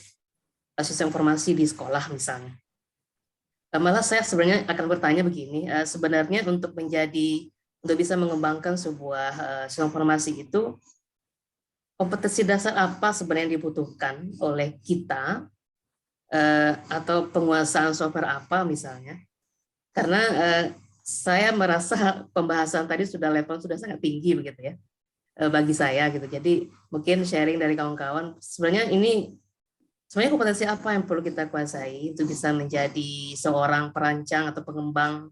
sistem informasi di sekolah misalnya. Malah saya sebenarnya akan bertanya begini, sebenarnya untuk bisa mengembangkan sebuah sistem informasi itu, kompetensi dasar apa sebenarnya yang dibutuhkan oleh kita atau penguasaan software apa misalnya? Karena saya merasa pembahasan tadi level sudah sangat tinggi begitu ya bagi saya gitu. Jadi mungkin sharing dari kawan-kawan sebenarnya kompetensi apa yang perlu kita kuasai untuk bisa menjadi seorang perancang atau pengembang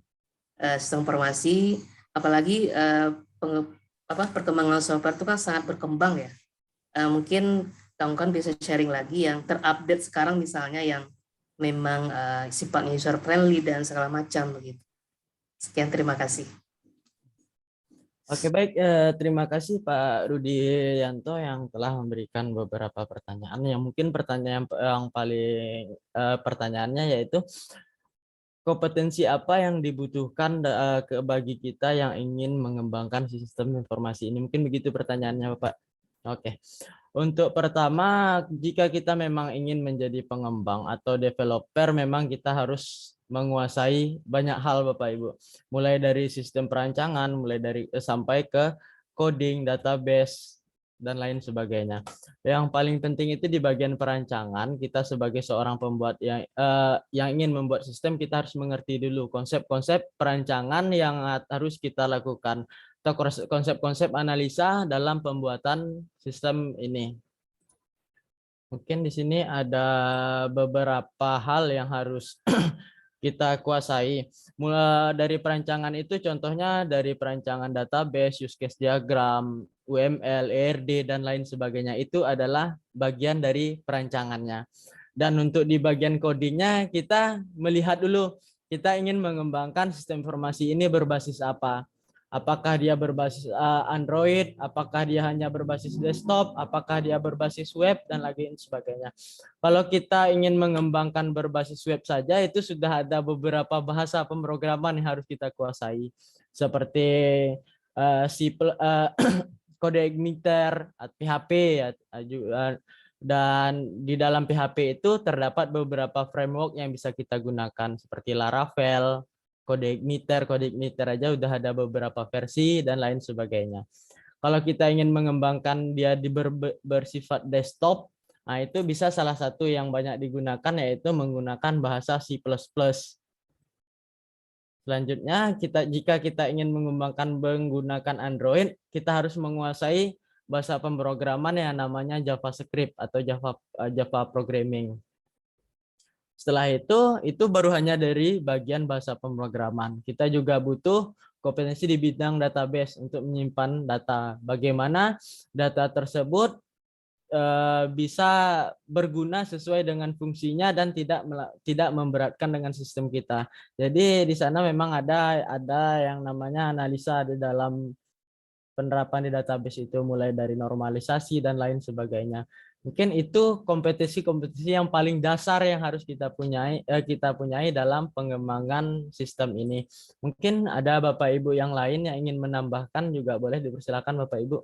sistem informasi, apalagi perkembangan software itu kan sangat berkembang ya. Mungkin kawan-kawan bisa sharing lagi yang terupdate sekarang misalnya yang memang sifatnya user friendly dan segala macam begitu. Sekian, terima kasih. Oke, baik, terima kasih Pak Rudi Yanto yang telah memberikan beberapa pertanyaan yang mungkin pertanyaannya yaitu kompetensi apa yang dibutuhkan bagi kita yang ingin mengembangkan sistem informasi ini, mungkin begitu pertanyaannya Pak. Oke, untuk pertama, jika kita memang ingin menjadi pengembang atau developer, memang kita harus menguasai banyak hal Bapak Ibu. Mulai dari sistem perancangan, sampai ke coding, database, dan lain sebagainya. Yang paling penting itu di bagian perancangan, kita sebagai seorang pembuat yang ingin membuat sistem, kita harus mengerti dulu konsep-konsep perancangan yang harus kita lakukan. atau konsep-konsep analisa dalam pembuatan sistem ini. Mungkin di sini ada beberapa hal yang harus kita kuasai. Mulai dari perancangan itu, contohnya dari perancangan database, use case diagram, UML, ERD, dan lain sebagainya. Itu adalah bagian dari perancangannya. Dan untuk di bagian codingnya, kita melihat dulu, kita ingin mengembangkan sistem informasi ini berbasis apa. Apakah dia berbasis Android, apakah dia hanya berbasis desktop, apakah dia berbasis web, dan lain sebagainya. Kalau kita ingin mengembangkan berbasis web saja, itu sudah ada beberapa bahasa pemrograman yang harus kita kuasai. Seperti kode igniter, PHP, dan di dalam PHP itu terdapat beberapa framework yang bisa kita gunakan, seperti Laravel, kode igniter aja udah ada beberapa versi dan lain sebagainya. Kalau kita ingin mengembangkan dia bersifat desktop, nah itu bisa salah satu yang banyak digunakan yaitu menggunakan bahasa C++. Selanjutnya, jika kita ingin mengembangkan menggunakan Android, kita harus menguasai bahasa pemrograman yang namanya JavaScript atau Java Programming. Setelah itu baru hanya dari bagian bahasa pemrograman. Kita juga butuh kompetensi di bidang database untuk menyimpan data. Bagaimana data tersebut bisa berguna sesuai dengan fungsinya dan tidak memberatkan dengan sistem kita. Jadi di sana memang ada yang namanya analisa di dalam penerapan di database itu, mulai dari normalisasi dan lain sebagainya. Mungkin itu kompetensi-kompetensi yang paling dasar yang harus kita punyai dalam pengembangan sistem ini. Mungkin ada Bapak Ibu yang lain yang ingin menambahkan, juga boleh dipersilakan Bapak Ibu.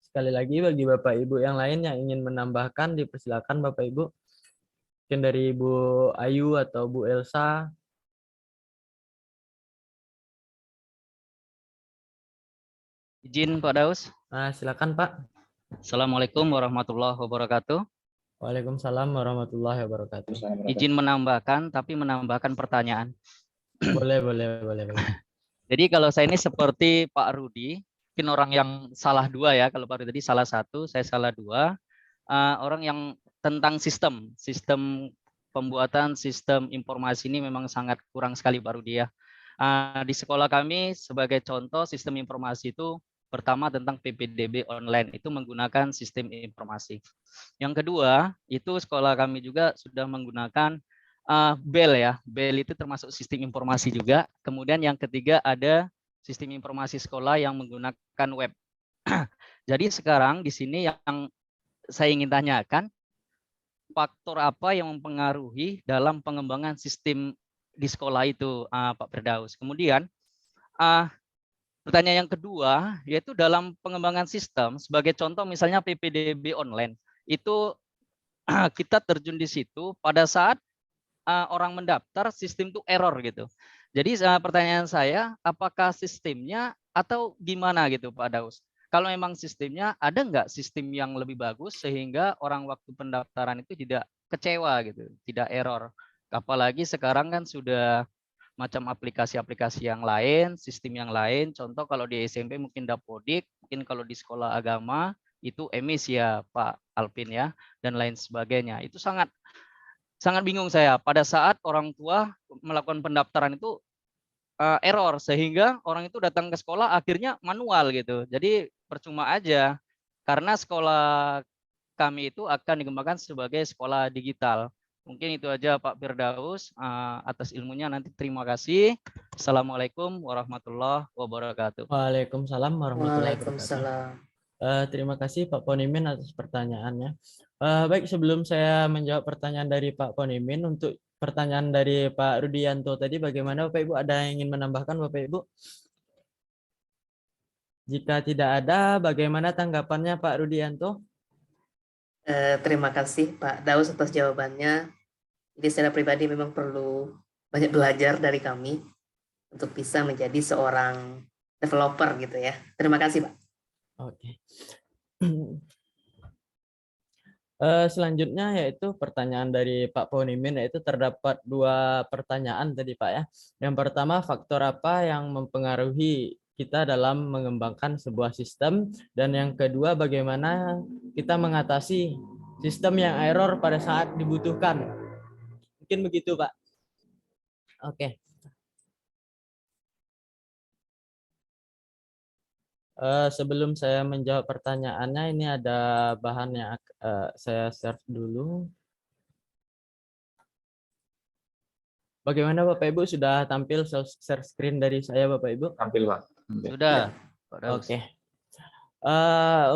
Sekali lagi bagi Bapak Ibu yang lain yang ingin menambahkan, dipersilakan Bapak Ibu. Mungkin dari Bu Ayu atau Bu Elsa. Izin Pak Daus. Nah, silakan Pak. Assalamualaikum warahmatullahi wabarakatuh. Waalaikumsalam warahmatullahi wabarakatuh. Izin menambahkan, tapi menambahkan pertanyaan. Boleh. Jadi kalau saya ini seperti Pak Rudi, mungkin orang yang salah dua ya. Kalau Pak Rudi tadi salah satu, saya salah dua. Orang yang tentang sistem pembuatan sistem informasi ini memang sangat kurang sekali Pak Rudi ya. Di sekolah kami sebagai contoh sistem informasi itu pertama tentang PPDB online, itu menggunakan sistem informasi. Yang kedua, itu sekolah kami juga sudah menggunakan BEL ya. BEL itu termasuk sistem informasi juga. Kemudian yang ketiga ada sistem informasi sekolah yang menggunakan web. Jadi sekarang di sini yang saya ingin tanyakan, faktor apa yang mempengaruhi dalam pengembangan sistem di sekolah itu, Pak Firdaus. Kemudian pertanyaan yang kedua, yaitu dalam pengembangan sistem, sebagai contoh misalnya PPDB online, itu kita terjun di situ pada saat orang mendaftar, sistem itu error gitu. Jadi pertanyaan saya, apakah sistemnya atau gimana gitu Pak Daus? Kalau memang sistemnya, ada nggak sistem yang lebih bagus sehingga orang waktu pendaftaran itu tidak kecewa gitu, tidak error? Apalagi sekarang kan sudah macam aplikasi-aplikasi yang lain, sistem yang lain. Contoh kalau di SMP mungkin Dapodik, mungkin kalau di sekolah agama itu EMIS ya Pak Alvin ya, dan lain sebagainya. Itu sangat bingung saya pada saat orang tua melakukan pendaftaran itu error, sehingga orang itu datang ke sekolah akhirnya manual gitu. Jadi percuma aja, karena sekolah kami itu akan dikembangkan sebagai sekolah digital. Mungkin itu aja Pak Firdaus, atas ilmunya nanti terima kasih. Assalamualaikum warahmatullahi wabarakatuh. Waalaikumsalam warahmatullahi wabarakatuh. Waalaikumsalam. Terima kasih Pak Ponimin atas pertanyaannya. Baik, sebelum saya menjawab pertanyaan dari Pak Ponimin, untuk pertanyaan dari Pak Rudianto tadi, bagaimana Bapak Ibu? Ada yang ingin menambahkan Bapak Ibu? Jika tidak ada, bagaimana tanggapannya Pak Rudianto? Terima kasih Pak Daus atas jawabannya. Jadi secara pribadi memang perlu banyak belajar dari kami untuk bisa menjadi seorang developer gitu ya. Terima kasih Pak. Oke. Selanjutnya yaitu pertanyaan dari Pak Ponimin, yaitu terdapat 2 pertanyaan tadi Pak ya. Yang pertama, faktor apa yang mempengaruhi kita dalam mengembangkan sebuah sistem, dan yang kedua, bagaimana kita mengatasi sistem yang error pada saat dibutuhkan. Mungkin begitu Pak. Oke. Sebelum saya menjawab pertanyaannya, ini ada bahan yang saya share dulu. Bagaimana Bapak Ibu, sudah tampil share screen dari saya Bapak Ibu? Tampil Pak. Tampil. Sudah, Pak Daus. Oke.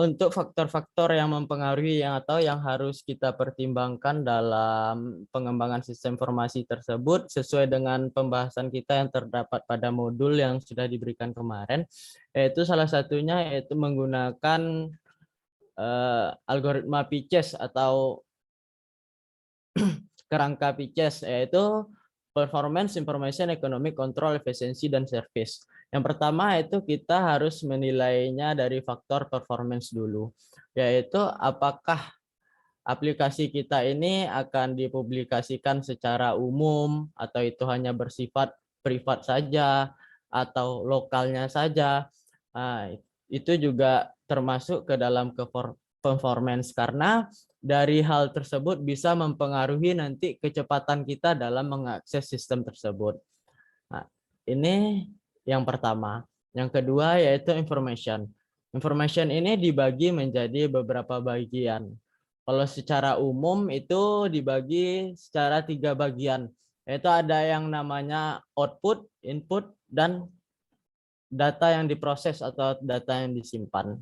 Untuk faktor-faktor yang mempengaruhi atau yang harus kita pertimbangkan dalam pengembangan sistem informasi tersebut sesuai dengan pembahasan kita yang terdapat pada modul yang sudah diberikan kemarin, yaitu salah satunya yaitu menggunakan algoritma Pitches atau kerangka Pitches, yaitu Performance, Information, Economic, Control, Efisiensi, dan Service. Yang pertama itu kita harus menilainya dari faktor performance dulu, yaitu apakah aplikasi kita ini akan dipublikasikan secara umum atau itu hanya bersifat privat saja atau lokalnya saja. Nah, itu juga termasuk ke dalam performance, karena dari hal tersebut bisa mempengaruhi nanti kecepatan kita dalam mengakses sistem tersebut. Nah, ini yang pertama. Yang kedua yaitu information. Information ini dibagi menjadi beberapa bagian. Kalau secara umum itu dibagi secara 3 bagian. Yaitu ada yang namanya output, input, dan data yang diproses atau data yang disimpan.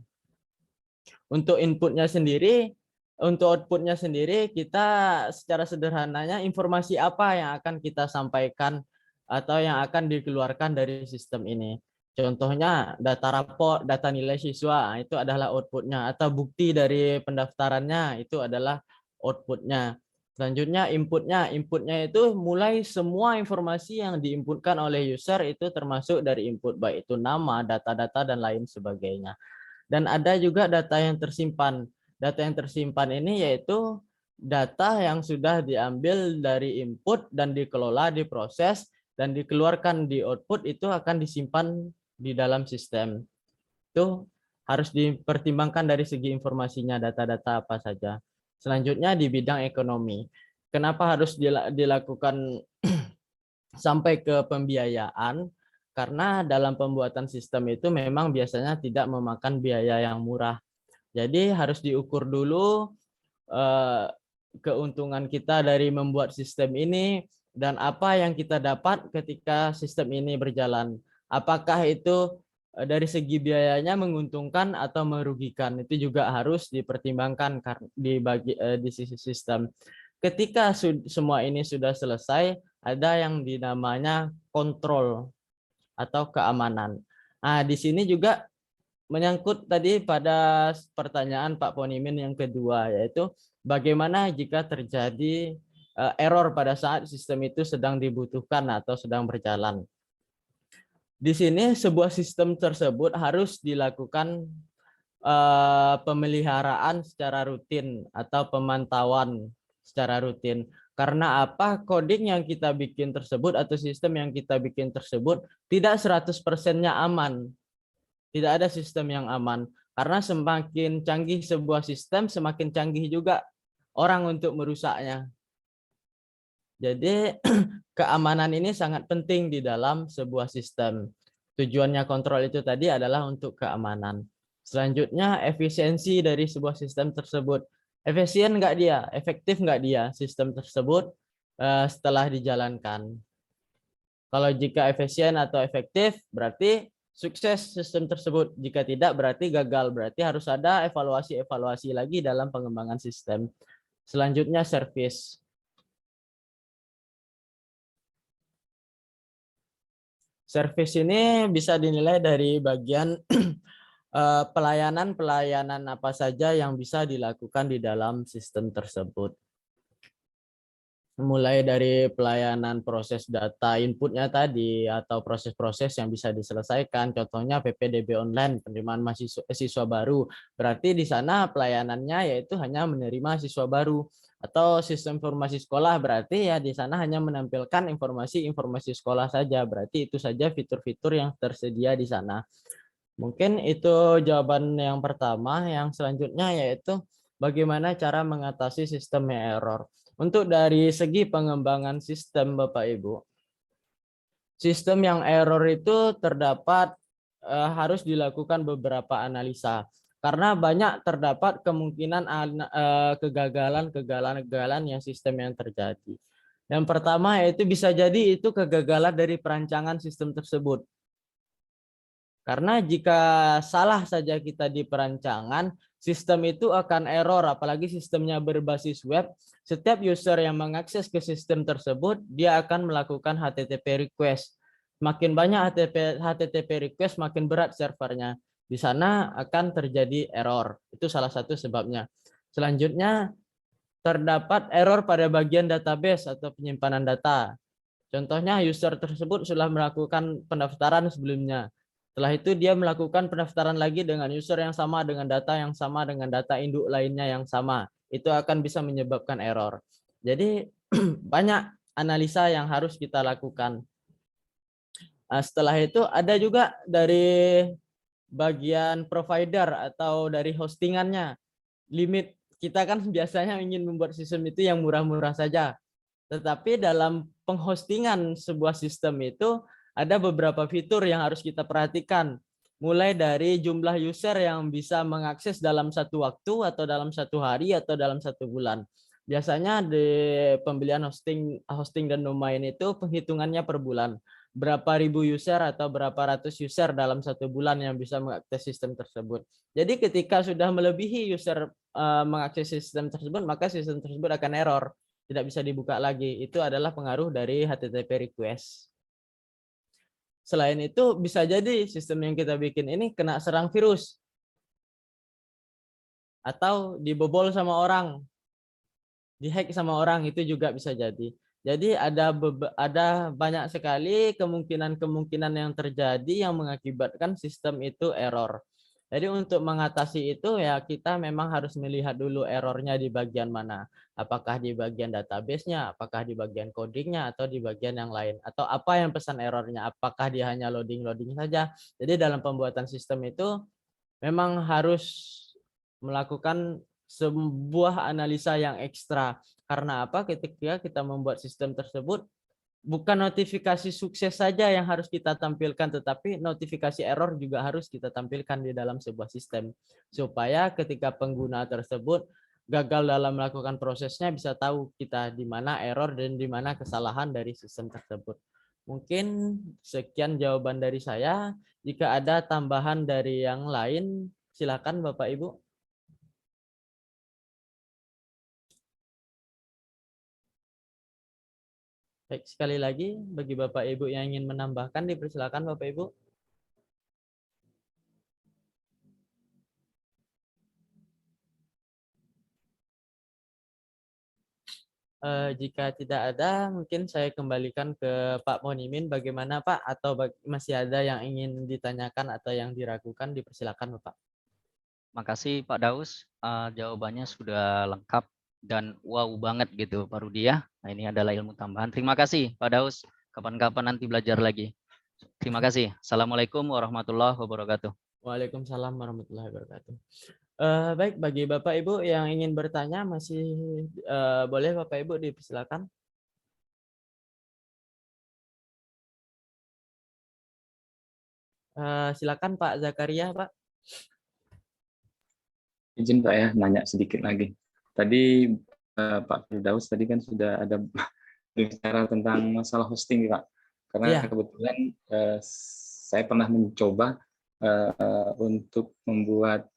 Untuk inputnya sendiri, untuk outputnya sendiri, kita secara sederhananya informasi apa yang akan kita sampaikan atau yang akan dikeluarkan dari sistem ini. Contohnya data rapor, data nilai siswa, itu adalah outputnya, atau bukti dari pendaftarannya, itu adalah outputnya. Selanjutnya inputnya itu mulai semua informasi yang diinputkan oleh user itu termasuk dari input, baik itu nama, data-data, dan lain sebagainya. Dan ada juga data yang tersimpan. Data yang tersimpan ini yaitu data yang sudah diambil dari input dan dikelola, diproses, dan dikeluarkan di output, itu akan disimpan di dalam sistem. Itu harus dipertimbangkan dari segi informasinya, data-data apa saja. Selanjutnya di bidang ekonomi. Kenapa harus dilakukan sampai ke pembiayaan? Karena dalam pembuatan sistem itu memang biasanya tidak memakan biaya yang murah. Jadi harus diukur dulu keuntungan kita dari membuat sistem ini dan apa yang kita dapat ketika sistem ini berjalan. Apakah itu dari segi biayanya menguntungkan atau merugikan, itu juga harus dipertimbangkan di sisi sistem. Ketika semua ini sudah selesai, ada yang dinamanya kontrol atau keamanan. Nah, di sini juga menyangkut tadi pada pertanyaan Pak Ponimin yang kedua, yaitu bagaimana jika terjadi error pada saat sistem itu sedang dibutuhkan atau sedang berjalan. Di sini sebuah sistem tersebut harus dilakukan pemeliharaan secara rutin atau pemantauan secara rutin. Karena apa? Coding yang kita bikin tersebut atau sistem yang kita bikin tersebut tidak 100%-nya aman. Tidak ada sistem yang aman. Karena semakin canggih sebuah sistem, semakin canggih juga orang untuk merusaknya. Jadi keamanan ini sangat penting di dalam sebuah sistem. Tujuannya kontrol itu tadi adalah untuk keamanan. Selanjutnya efisiensi dari sebuah sistem tersebut. Efisien nggak dia? Efektif nggak dia sistem tersebut setelah dijalankan? Kalau jika efisien atau efektif berarti sukses sistem tersebut. Jika tidak berarti gagal. Berarti harus ada evaluasi-evaluasi lagi dalam pengembangan sistem. Selanjutnya service. Service ini bisa dinilai dari bagian pelayanan apa saja yang bisa dilakukan di dalam sistem tersebut. mulai dari pelayanan proses data inputnya tadi atau proses-proses yang bisa diselesaikan. Contohnya PPDB online, penerimaan siswa baru. Berarti di sana pelayanannya yaitu hanya menerima siswa baru. Atau sistem informasi sekolah, berarti ya di sana hanya menampilkan informasi-informasi sekolah saja. Berarti itu saja fitur-fitur yang tersedia di sana. Mungkin itu jawaban yang pertama. Yang selanjutnya yaitu bagaimana cara mengatasi sistem error. Untuk dari segi pengembangan sistem Bapak Ibu, sistem yang error itu terdapat harus dilakukan beberapa analisa. Karena banyak terdapat kemungkinan kegagalan yang sistem yang terjadi. Yang pertama yaitu bisa jadi itu kegagalan dari perancangan sistem tersebut. Karena jika salah saja kita di perancangan, sistem itu akan error, apalagi sistemnya berbasis web. Setiap user yang mengakses ke sistem tersebut, dia akan melakukan HTTP request. Makin banyak HTTP request, makin berat servernya. Di sana akan terjadi error. Itu salah satu sebabnya. Selanjutnya, terdapat error pada bagian database atau penyimpanan data. Contohnya, user tersebut sudah melakukan pendaftaran sebelumnya. Setelah itu dia melakukan pendaftaran lagi dengan user yang sama, dengan data yang sama, dengan data induk lainnya yang sama. Itu akan bisa menyebabkan error. Jadi banyak analisa yang harus kita lakukan. Setelah itu ada juga dari bagian provider atau dari hostingannya. Limit kita kan biasanya ingin membuat sistem itu yang murah-murah saja. Tetapi dalam penghostingan sebuah sistem itu ada beberapa fitur yang harus kita perhatikan. Mulai dari jumlah user yang bisa mengakses dalam satu waktu atau dalam satu hari atau dalam satu bulan. Biasanya di pembelian hosting dan domain itu penghitungannya per bulan. Berapa ribu user atau berapa ratus user dalam satu bulan yang bisa mengakses sistem tersebut. Jadi ketika sudah melebihi user mengakses sistem tersebut, maka sistem tersebut akan error. Tidak bisa dibuka lagi. Itu adalah pengaruh dari HTTP request. Selain itu, bisa jadi sistem yang kita bikin ini kena serang virus. Atau dibobol sama orang. Dihack sama orang, itu juga bisa jadi. Jadi ada banyak sekali kemungkinan-kemungkinan yang terjadi yang mengakibatkan sistem itu error. Jadi untuk mengatasi itu ya kita memang harus melihat dulu errornya di bagian mana. Apakah di bagian database-nya, apakah di bagian coding-nya, atau di bagian yang lain. Atau apa yang pesan errornya, apakah dia hanya loading-loading saja. Jadi dalam pembuatan sistem itu memang harus melakukan sebuah analisa yang ekstra. Karena apa? Ketika kita membuat sistem tersebut, bukan notifikasi sukses saja yang harus kita tampilkan, tetapi notifikasi error juga harus kita tampilkan di dalam sebuah sistem. Supaya ketika pengguna tersebut gagal dalam melakukan prosesnya, bisa tahu kita di mana error dan di mana kesalahan dari sistem tersebut. Mungkin sekian jawaban dari saya. Jika ada tambahan dari yang lain, silakan Bapak Ibu. Baik, sekali lagi bagi Bapak Ibu yang ingin menambahkan, dipersilakan Bapak Ibu. Jika tidak ada, mungkin saya kembalikan ke Pak Monimin. Bagaimana Pak? Atau masih ada yang ingin ditanyakan atau yang diragukan? Dipersilakan Bapak. Makasih Pak Daus, jawabannya sudah lengkap dan wow banget gitu Pak Rudi ya. Nah ini adalah ilmu tambahan. Terima kasih Pak Daus. Kapan-kapan nanti belajar lagi. Terima kasih. Assalamualaikum warahmatullahi wabarakatuh. Waalaikumsalam warahmatullahi wabarakatuh. Baik, bagi Bapak Ibu yang ingin bertanya masih boleh Bapak Ibu dipersilakan. Silakan Pak Zakaria, Pak. Izin Pak ya, nanya sedikit lagi. Tadi Pak Firdaus tadi kan sudah ada bicara tentang masalah hosting Pak. Karena kebetulan saya pernah mencoba untuk membuat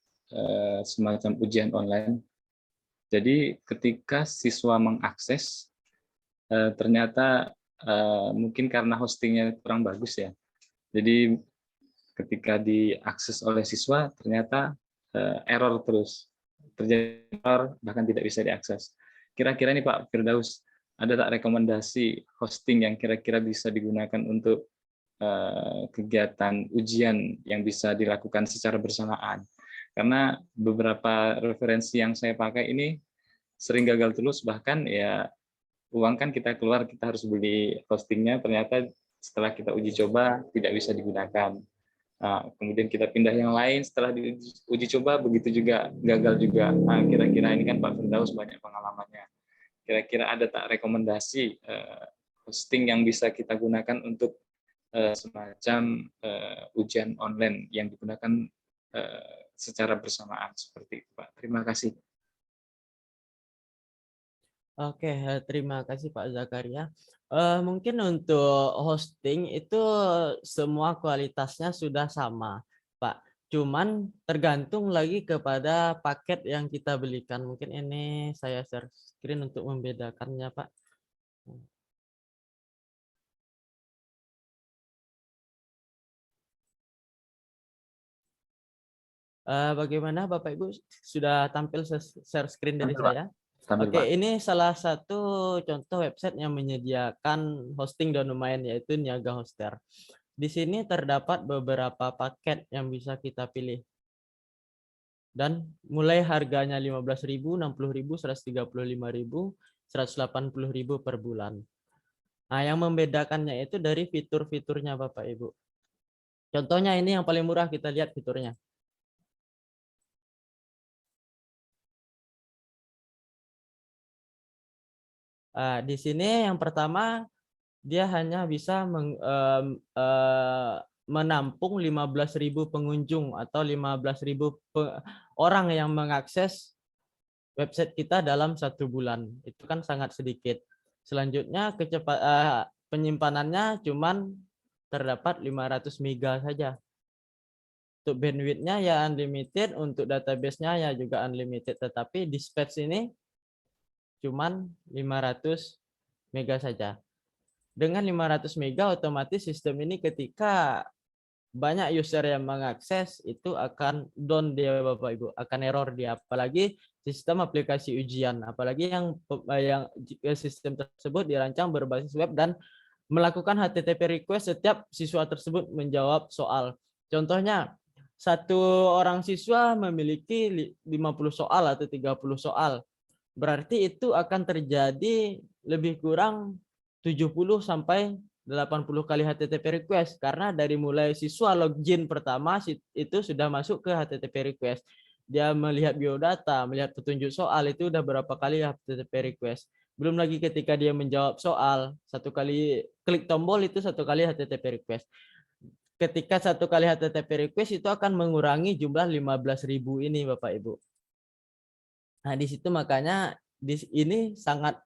semacam ujian online. Jadi ketika siswa mengakses, ternyata mungkin karena hostingnya kurang bagus ya. Jadi ketika diakses oleh siswa, ternyata error terus. Terjadi error, bahkan tidak bisa diakses. Kira-kira nih Pak Firdaus, ada tak rekomendasi hosting yang kira-kira bisa digunakan untuk kegiatan ujian yang bisa dilakukan secara bersamaan? Karena beberapa referensi yang saya pakai ini sering gagal terus, bahkan ya uang kan kita keluar, kita harus beli hostingnya, ternyata setelah kita uji coba tidak bisa digunakan. Nah, kemudian kita pindah yang lain, setelah diuji coba begitu juga gagal juga. Nah, kira-kira ini kan Pak Firdaus banyak pengalamannya. Kira-kira ada tak rekomendasi hosting yang bisa kita gunakan untuk semacam ujian online yang digunakan secara bersamaan seperti itu, Pak. Terima kasih. Oke, terima kasih Pak Zakaria. Mungkin untuk hosting itu semua kualitasnya sudah sama, Pak. Cuman tergantung lagi kepada paket yang kita belikan. Mungkin ini saya share screen untuk membedakannya, Pak. Bagaimana Bapak Ibu, sudah tampil share screen dari Tampil, Pak. saya? Tampil, Oke, Pak. ini salah satu contoh website yang menyediakan hosting dan domain, yaitu Niaga Hoster. Di sini terdapat beberapa paket yang bisa kita pilih. Dan mulai harganya 15.000, 60.000, 135.000, 180.000 per bulan. Nah, yang membedakannya itu dari fitur-fiturnya Bapak Ibu. Contohnya ini yang paling murah, kita lihat fiturnya. Di sini yang pertama, dia hanya bisa menampung 15.000 pengunjung atau 15.000 orang yang mengakses website kita dalam 1 bulan. Itu kan sangat sedikit. Selanjutnya penyimpanannya cuman terdapat 500 mega saja. Untuk bandwidth-nya ya unlimited, untuk database-nya ya juga unlimited, tetapi dispatch ini cuman 500 mega saja. Dengan 500 mega otomatis sistem ini ketika banyak user yang mengakses itu akan down dia Bapak Ibu, akan error dia, apalagi sistem aplikasi ujian, apalagi yang sistem tersebut dirancang berbasis web dan melakukan HTTP request setiap siswa tersebut menjawab soal. Contohnya, satu orang siswa memiliki 50 soal atau 30 soal. Berarti itu akan terjadi lebih kurang 70 sampai 80 kali HTTP request, karena dari mulai siswa login pertama itu sudah masuk ke HTTP request. Dia melihat biodata, melihat petunjuk soal, itu udah berapa kali HTTP request. Belum lagi ketika dia menjawab soal, satu kali klik tombol itu satu kali HTTP request. Ketika satu kali HTTP request itu akan mengurangi jumlah 15.000 ini Bapak Ibu. Nah, di situ makanya ini sangat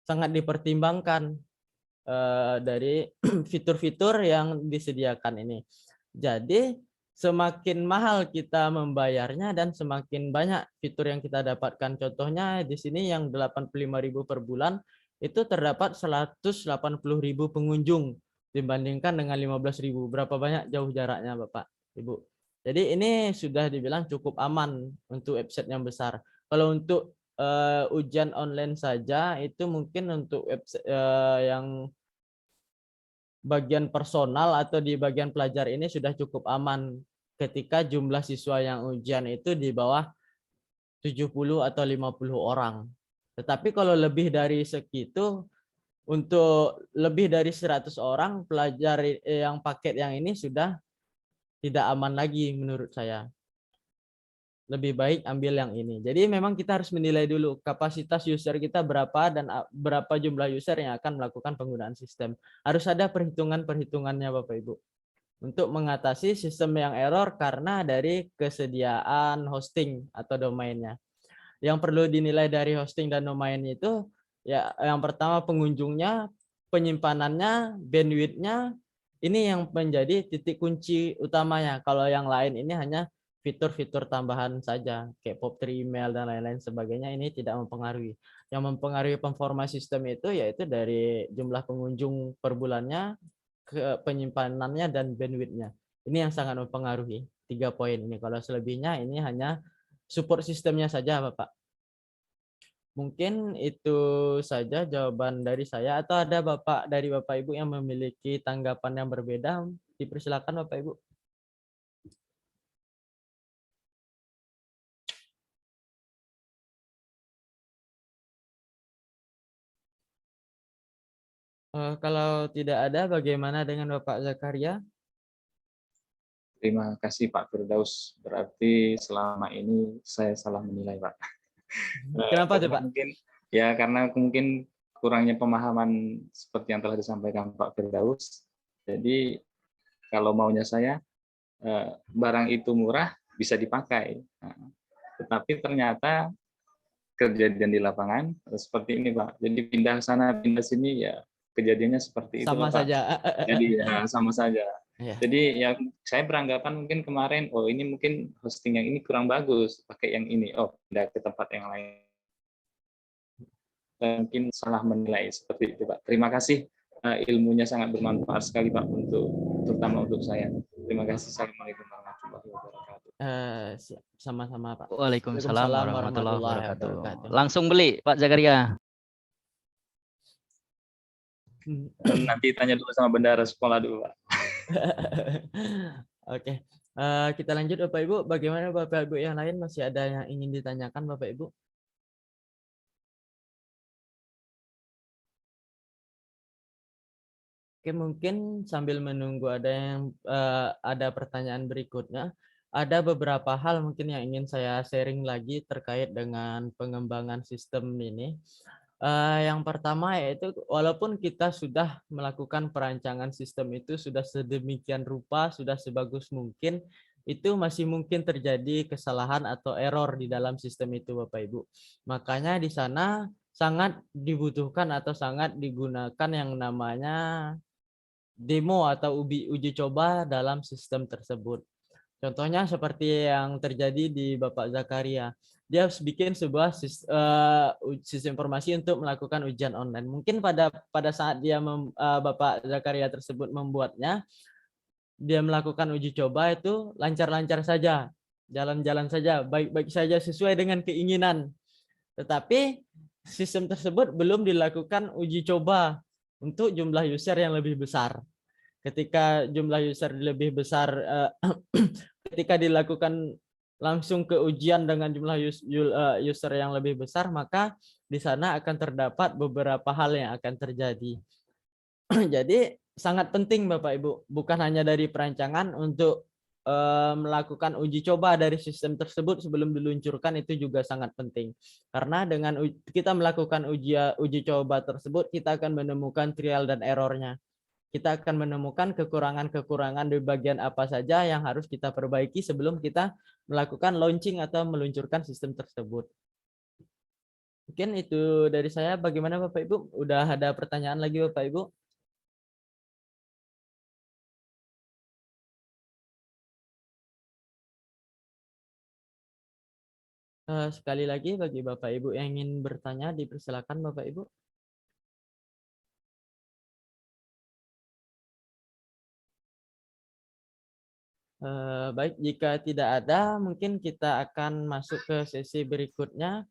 dipertimbangkan dari fitur-fitur yang disediakan ini. Jadi semakin mahal kita membayarnya dan semakin banyak fitur yang kita dapatkan. Contohnya di sini yang 85.000 per bulan itu terdapat 180.000 pengunjung dibandingkan dengan 15.000. Berapa banyak jauh jaraknya Bapak Ibu. Jadi ini sudah dibilang cukup aman untuk website yang besar. Kalau untuk ujian online saja itu mungkin untuk website yang bagian personal atau di bagian pelajar ini sudah cukup aman ketika jumlah siswa yang ujian itu di bawah 70 atau 50 orang. Tetapi kalau lebih dari segitu, untuk lebih dari 100 orang pelajar yang paket yang ini sudah tidak aman lagi menurut saya. Lebih baik ambil yang ini. Jadi memang kita harus menilai dulu kapasitas user kita berapa dan berapa jumlah user yang akan melakukan penggunaan sistem. Harus ada perhitungan-perhitungannya Bapak Ibu untuk mengatasi sistem yang error karena dari kesediaan hosting atau domainnya. Yang perlu dinilai dari hosting dan domain itu ya yang pertama pengunjungnya, penyimpanannya, bandwidth-nya, ini yang menjadi titik kunci utamanya. Kalau yang lain ini hanya fitur-fitur tambahan saja, kayak POP3 email dan lain-lain sebagainya, ini tidak mempengaruhi. Yang mempengaruhi performa sistem itu yaitu dari jumlah pengunjung per bulannya, ke penyimpanannya, dan bandwidth-nya. Ini yang sangat mempengaruhi 3 poin ini. Kalau selebihnya ini hanya support sistemnya saja Bapak. Mungkin itu saja jawaban dari saya, atau ada dari Bapak Ibu yang memiliki tanggapan yang berbeda? Dipersilakan Bapak Ibu. Kalau tidak ada, bagaimana dengan Bapak Zakaria? Terima kasih Pak Firdaus. Berarti selama ini saya salah menilai Pak. Kenapa tuh Karena Pak? mungkin karena mungkin kurangnya pemahaman seperti yang telah disampaikan Pak Firdaus. Jadi kalau maunya saya barang itu murah bisa dipakai. Nah, tetapi ternyata kejadian di lapangan seperti ini Pak. Jadi pindah sana pindah sini ya kejadiannya seperti itu Sama Pak. saja. Jadi ya sama saja. Ya. Jadi ya saya beranggapan mungkin kemarin oh ini mungkin hosting yang ini kurang bagus, pakai yang ini. Oh, pindah ke tempat yang lain. Mungkin salah menilai seperti itu Pak. Terima kasih, ilmunya sangat bermanfaat sekali Pak terutama untuk saya. Terima kasih. Assalamualaikum warahmatullahi wabarakatuh. Sama-sama Pak. Waalaikumsalam warahmatullahi warahmatullahi wabarakatuh. wabarakatuh. Langsung beli Pak Zakaria. Nanti tanya dulu sama bendara sekolah dulu Pak. Oke. Kita lanjut Bapak Ibu. Bagaimana Bapak Ibu yang lain, masih ada yang ingin ditanyakan Bapak Ibu? Oke, mungkin sambil menunggu ada pertanyaan berikutnya, ada beberapa hal mungkin yang ingin saya sharing lagi terkait dengan pengembangan sistem ini. Yang pertama yaitu walaupun kita sudah melakukan perancangan sistem itu sudah sedemikian rupa, sudah sebagus mungkin, itu masih mungkin terjadi kesalahan atau error di dalam sistem itu Bapak Ibu. Makanya di sana sangat dibutuhkan atau sangat digunakan yang namanya demo atau uji coba dalam sistem tersebut. Contohnya seperti yang terjadi di Bapak Zakaria. Dia harus bikin sebuah sistem informasi untuk melakukan ujian online. Mungkin pada saat Bapak Zakaria tersebut membuatnya, dia melakukan uji coba itu lancar-lancar saja, jalan-jalan saja, baik-baik saja sesuai dengan keinginan. Tetapi sistem tersebut belum dilakukan uji coba untuk jumlah user yang lebih besar. Ketika jumlah user lebih besar, ketika dilakukan langsung ke ujian dengan jumlah user yang lebih besar, maka di sana akan terdapat beberapa hal yang akan terjadi. Jadi sangat penting Bapak Ibu, bukan hanya dari perancangan untuk melakukan uji coba dari sistem tersebut sebelum diluncurkan, itu juga sangat penting. Karena dengan kita melakukan uji coba tersebut, kita akan menemukan trial dan errornya. Kita akan menemukan kekurangan-kekurangan di bagian apa saja yang harus kita perbaiki sebelum kita melakukan launching atau meluncurkan sistem tersebut. Mungkin itu dari saya. Bagaimana Bapak Ibu? Udah ada pertanyaan lagi Bapak Ibu? Sekali lagi bagi Bapak Ibu yang ingin bertanya, dipersilakan Bapak Ibu. Baik, jika tidak ada, mungkin kita akan masuk ke sesi berikutnya,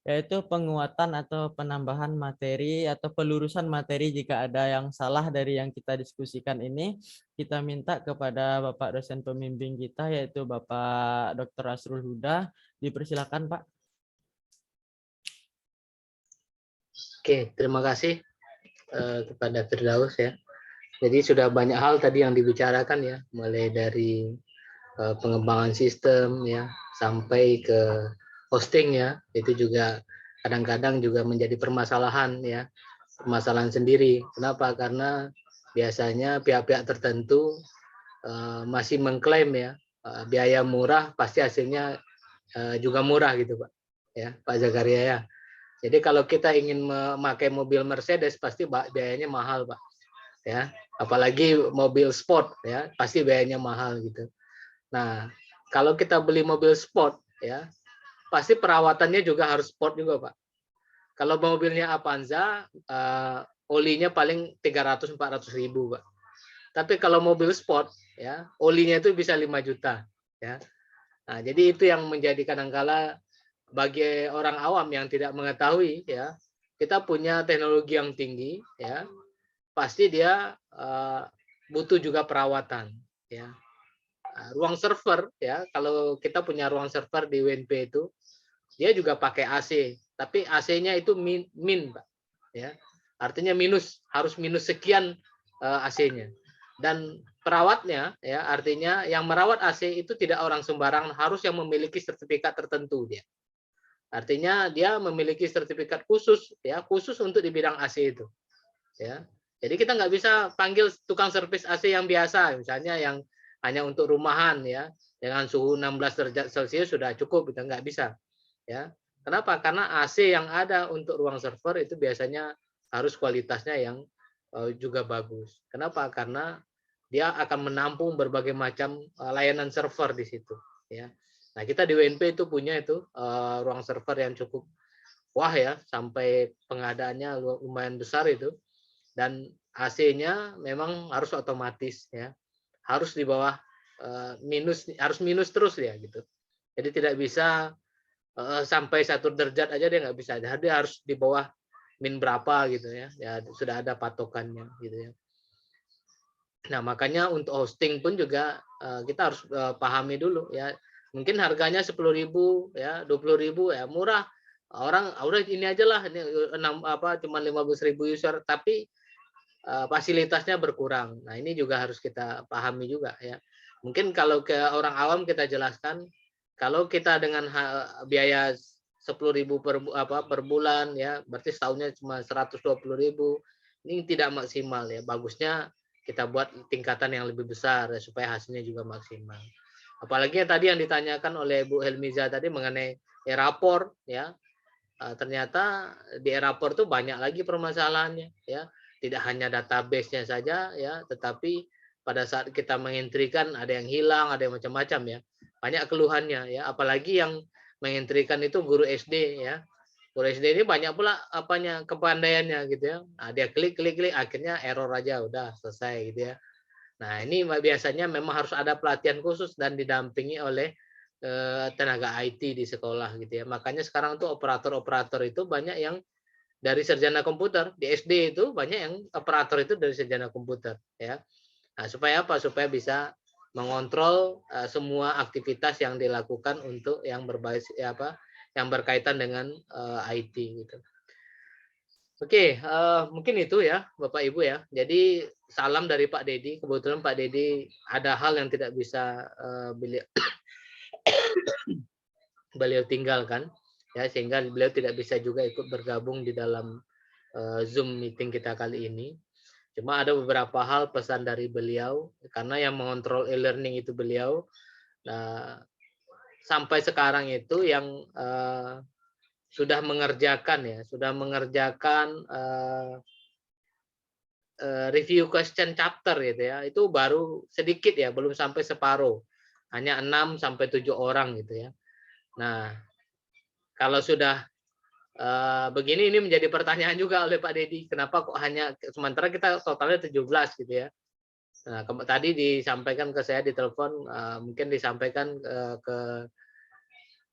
yaitu penguatan atau penambahan materi atau pelurusan materi. Jika ada yang salah dari yang kita diskusikan ini, kita minta kepada Bapak dosen pembimbing kita, yaitu Bapak Dr. Asrul Huda. Dipersilakan Pak. Oke, terima kasih kepada Firdaus ya. Jadi sudah banyak hal tadi yang dibicarakan ya, mulai dari pengembangan sistem ya sampai ke hosting ya. Itu juga kadang-kadang juga menjadi permasalahan ya, permasalahan sendiri. Kenapa? Karena biasanya pihak-pihak tertentu masih mengklaim ya biaya murah pasti hasilnya juga murah gitu Pak. Ya, Pak Zakaria ya. Jadi kalau kita ingin memakai mobil Mercedes pasti biayanya mahal Pak. Ya, apalagi mobil sport ya, pasti biayanya mahal gitu. Nah, kalau kita beli mobil sport ya, pasti perawatannya juga harus sport juga, Pak. Kalau mobilnya Avanza, olinya paling 300-400 ribu, Pak. Tapi kalau mobil sport ya, olinya itu bisa 5 juta ya. Nah, jadi itu yang menjadi kadangkala bagi orang awam yang tidak mengetahui ya, kita punya teknologi yang tinggi ya, pasti dia butuh juga perawatan ya. Ruang server ya, kalau kita punya ruang server di WNP itu dia juga pakai AC, tapi AC-nya itu min Pak ya. Artinya minus, harus minus sekian AC-nya. Dan perawatnya ya, artinya yang merawat AC itu tidak orang sembarangan, harus yang memiliki sertifikat tertentu dia. Artinya dia memiliki sertifikat khusus ya, khusus untuk di bidang AC itu. Ya. Jadi kita nggak bisa panggil tukang servis AC yang biasa, misalnya yang hanya untuk rumahan ya, dengan suhu 16 derajat Celcius sudah cukup, kita nggak bisa. Ya. Kenapa? Karena AC yang ada untuk ruang server itu biasanya harus kualitasnya yang juga bagus. Kenapa? Karena dia akan menampung berbagai macam layanan server di situ. Ya. Nah, kita di WNP itu punya itu ruang server yang cukup wah ya, sampai pengadaannya lumayan besar itu. Dan AC-nya memang harus otomatis ya, harus di bawah minus, harus minus terus ya gitu. Jadi tidak bisa sampai 1 derajat aja dia nggak bisa, dia harus di bawah min berapa gitu ya, ya sudah ada patokannya gitu ya. Nah makanya untuk hosting pun juga kita harus pahami dulu ya, mungkin harganya 10.000 ya, 20.000 ya murah, orang udah ini aja lah, ini cuma 15.000 user, tapi fasilitasnya berkurang. Nah, ini juga harus kita pahami juga ya. Mungkin kalau ke orang awam kita jelaskan, kalau kita dengan biaya 10.000 per bulan ya, berarti setahunnya cuma 120.000. Ini tidak maksimal ya. Bagusnya kita buat tingkatan yang lebih besar ya, supaya hasilnya juga maksimal. Apalagi yang tadi yang ditanyakan oleh Bu Helmiza tadi mengenai e-rapor ya. Ternyata di e-rapor tuh banyak lagi permasalahannya ya. Tidak hanya database-nya saja ya, tetapi pada saat kita mengentrikan ada yang hilang, ada yang macam-macam ya. Banyak keluhannya ya, apalagi yang mengentrikan itu guru SD ya. Guru SD ini banyak pula kepandaiannya gitu ya. Nah, dia klik akhirnya error aja udah selesai gitu ya. Nah, ini biasanya memang harus ada pelatihan khusus dan didampingi oleh tenaga IT di sekolah gitu ya. Makanya sekarang tuh operator-operator itu banyak yang dari sarjana komputer. Di SD itu banyak yang operator itu dari sarjana komputer ya. Nah, supaya apa? Supaya bisa mengontrol semua aktivitas yang dilakukan untuk yang berbasis yang berkaitan dengan IT gitu. Oke, mungkin itu ya Bapak Ibu ya. Jadi salam dari Pak Dedi. Kebetulan Pak Dedi ada hal yang tidak bisa beliau tinggalkan ya, sehingga beliau tidak bisa juga ikut bergabung di dalam Zoom meeting kita kali ini. Cuma ada beberapa hal pesan dari beliau, karena yang mengontrol e-learning itu beliau. Nah, sampai sekarang itu yang sudah mengerjakan review question chapter gitu ya, itu baru sedikit ya, belum sampai separuh, hanya 6 sampai 7 orang gitu ya. Nah, kalau sudah begini, ini menjadi pertanyaan juga oleh Pak Dedi, kenapa kok hanya, sementara kita totalnya 17 gitu ya. Nah, tadi disampaikan ke saya di telepon, mungkin disampaikan ke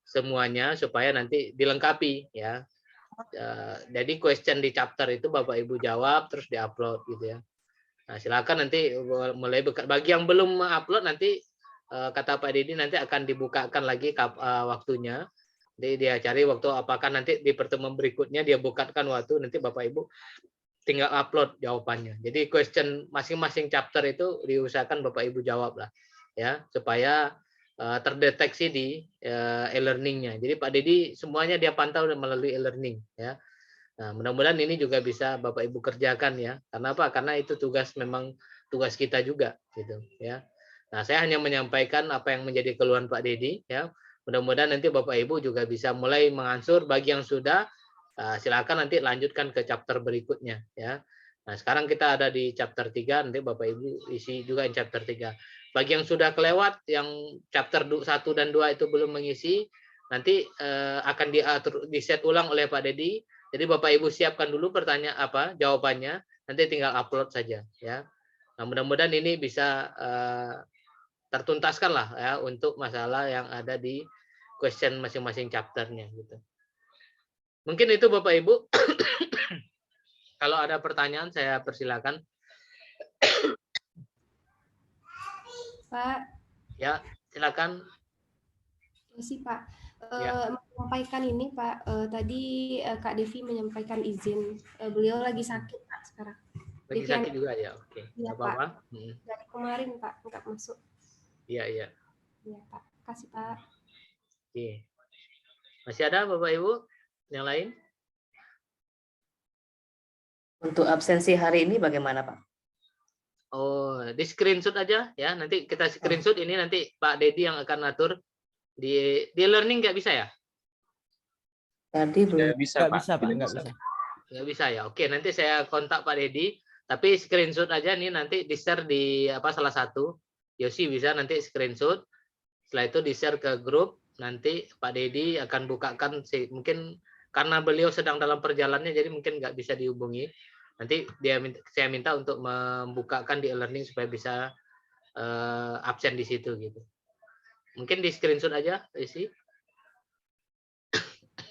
semuanya supaya nanti dilengkapi ya. Jadi question di chapter itu Bapak Ibu jawab terus diupload gitu ya. Nah, silakan nanti mulai bagi yang belum upload nanti kata Pak Dedi nanti akan dibukakan lagi waktunya. Jadi dia cari waktu, apakah nanti di pertemuan berikutnya dia bukakan waktu, nanti Bapak Ibu tinggal upload jawabannya. Jadi question masing-masing chapter itu diusahakan Bapak Ibu jawab lah ya, supaya terdeteksi di e-learningnya. Jadi Pak Dedi semuanya dia pantau melalui e-learning ya. Nah, mudah-mudahan ini juga bisa Bapak Ibu kerjakan ya. Karena apa? Karena itu memang tugas kita juga gitu ya. Nah, saya hanya menyampaikan apa yang menjadi keluhan Pak Dedi ya. Mudah-mudahan nanti Bapak Ibu juga bisa mulai mengansur. Bagi yang sudah, silakan nanti lanjutkan ke chapter berikutnya ya. Nah, sekarang kita ada di chapter 3, nanti Bapak Ibu isi juga di chapter 3. Bagi yang sudah kelewat, yang chapter 1 dan 2 itu belum mengisi, nanti akan di-set ulang oleh Pak Dedi. Jadi Bapak Ibu siapkan dulu jawabannya, nanti tinggal upload saja ya. Nah, mudah-mudahan ini bisa tertuntaskan lah ya untuk masalah yang ada di question masing-masing chapternya gitu. Mungkin itu Bapak Ibu. Kalau ada pertanyaan saya persilakan. Pak, Ya, silakan. terima kasih Pak. Ya. Menyampaikan ini Pak, tadi Kak Devi menyampaikan izin. Beliau lagi sakit Pak sekarang. Lagi Devi sakit juga ya, oke. Iya, Nggak apa-apa. Dari kemarin Pak, nggak masuk. Iya, iya. Iya Pak, kasih Pak. Oke. Masih ada Bapak Ibu yang lain? Untuk absensi hari ini bagaimana, Pak? Oh, di screenshot aja ya. Nanti kita screenshot ini, nanti Pak Dedi yang akan atur. Di learning nggak bisa ya? Tadi belum. Nggak bisa, Pak. Nggak bisa, Pak. Tidak Nggak bisa. bisa. Nggak bisa ya. Oke, nanti saya kontak Pak Dedi. Tapi screenshot aja nih, nanti di-share di salah satu. Yosi bisa nanti screenshot. Setelah itu di-share ke grup. Nanti Pak Dedi akan bukakan mungkin karena beliau sedang dalam perjalanannya, jadi mungkin nggak bisa dihubungi. Nanti saya minta untuk membukakan di e-learning supaya bisa absen di situ gitu. Mungkin di screenshot aja, isi.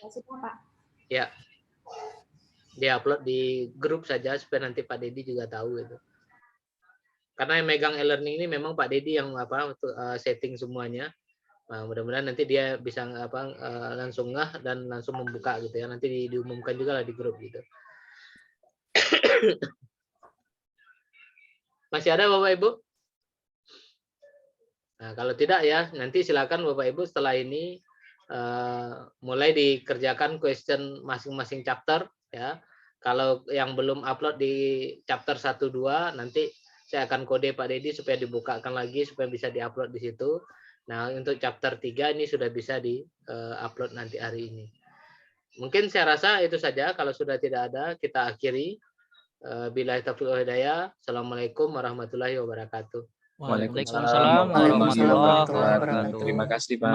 Sudah Pak. Ya. Di-upload di grup saja supaya nanti Pak Dedi juga tahu gitu. Karena yang megang e-learning ini memang Pak Dedi yang untuk setting semuanya. Nah, mudah-mudahan nanti dia bisa langsung dan langsung membuka gitu ya. Nanti diumumkan juga lah di grup gitu. Masih ada Bapak Ibu? Nah, kalau tidak ya, nanti silakan Bapak Ibu setelah ini mulai dikerjakan question masing-masing chapter ya. Kalau yang belum upload di chapter 1-2 nanti saya akan kode Pak Dedi supaya dibukakan lagi supaya bisa diupload di situ. Nah, untuk chapter 3 ini sudah bisa di-upload nanti hari ini. Mungkin saya rasa itu saja. Kalau sudah tidak ada, kita akhiri. Billahi taufiq wal hidayah. Assalamualaikum warahmatullahi wabarakatuh. Waalaikumsalam warahmatullahi wabarakatuh. Terima kasih, Pak.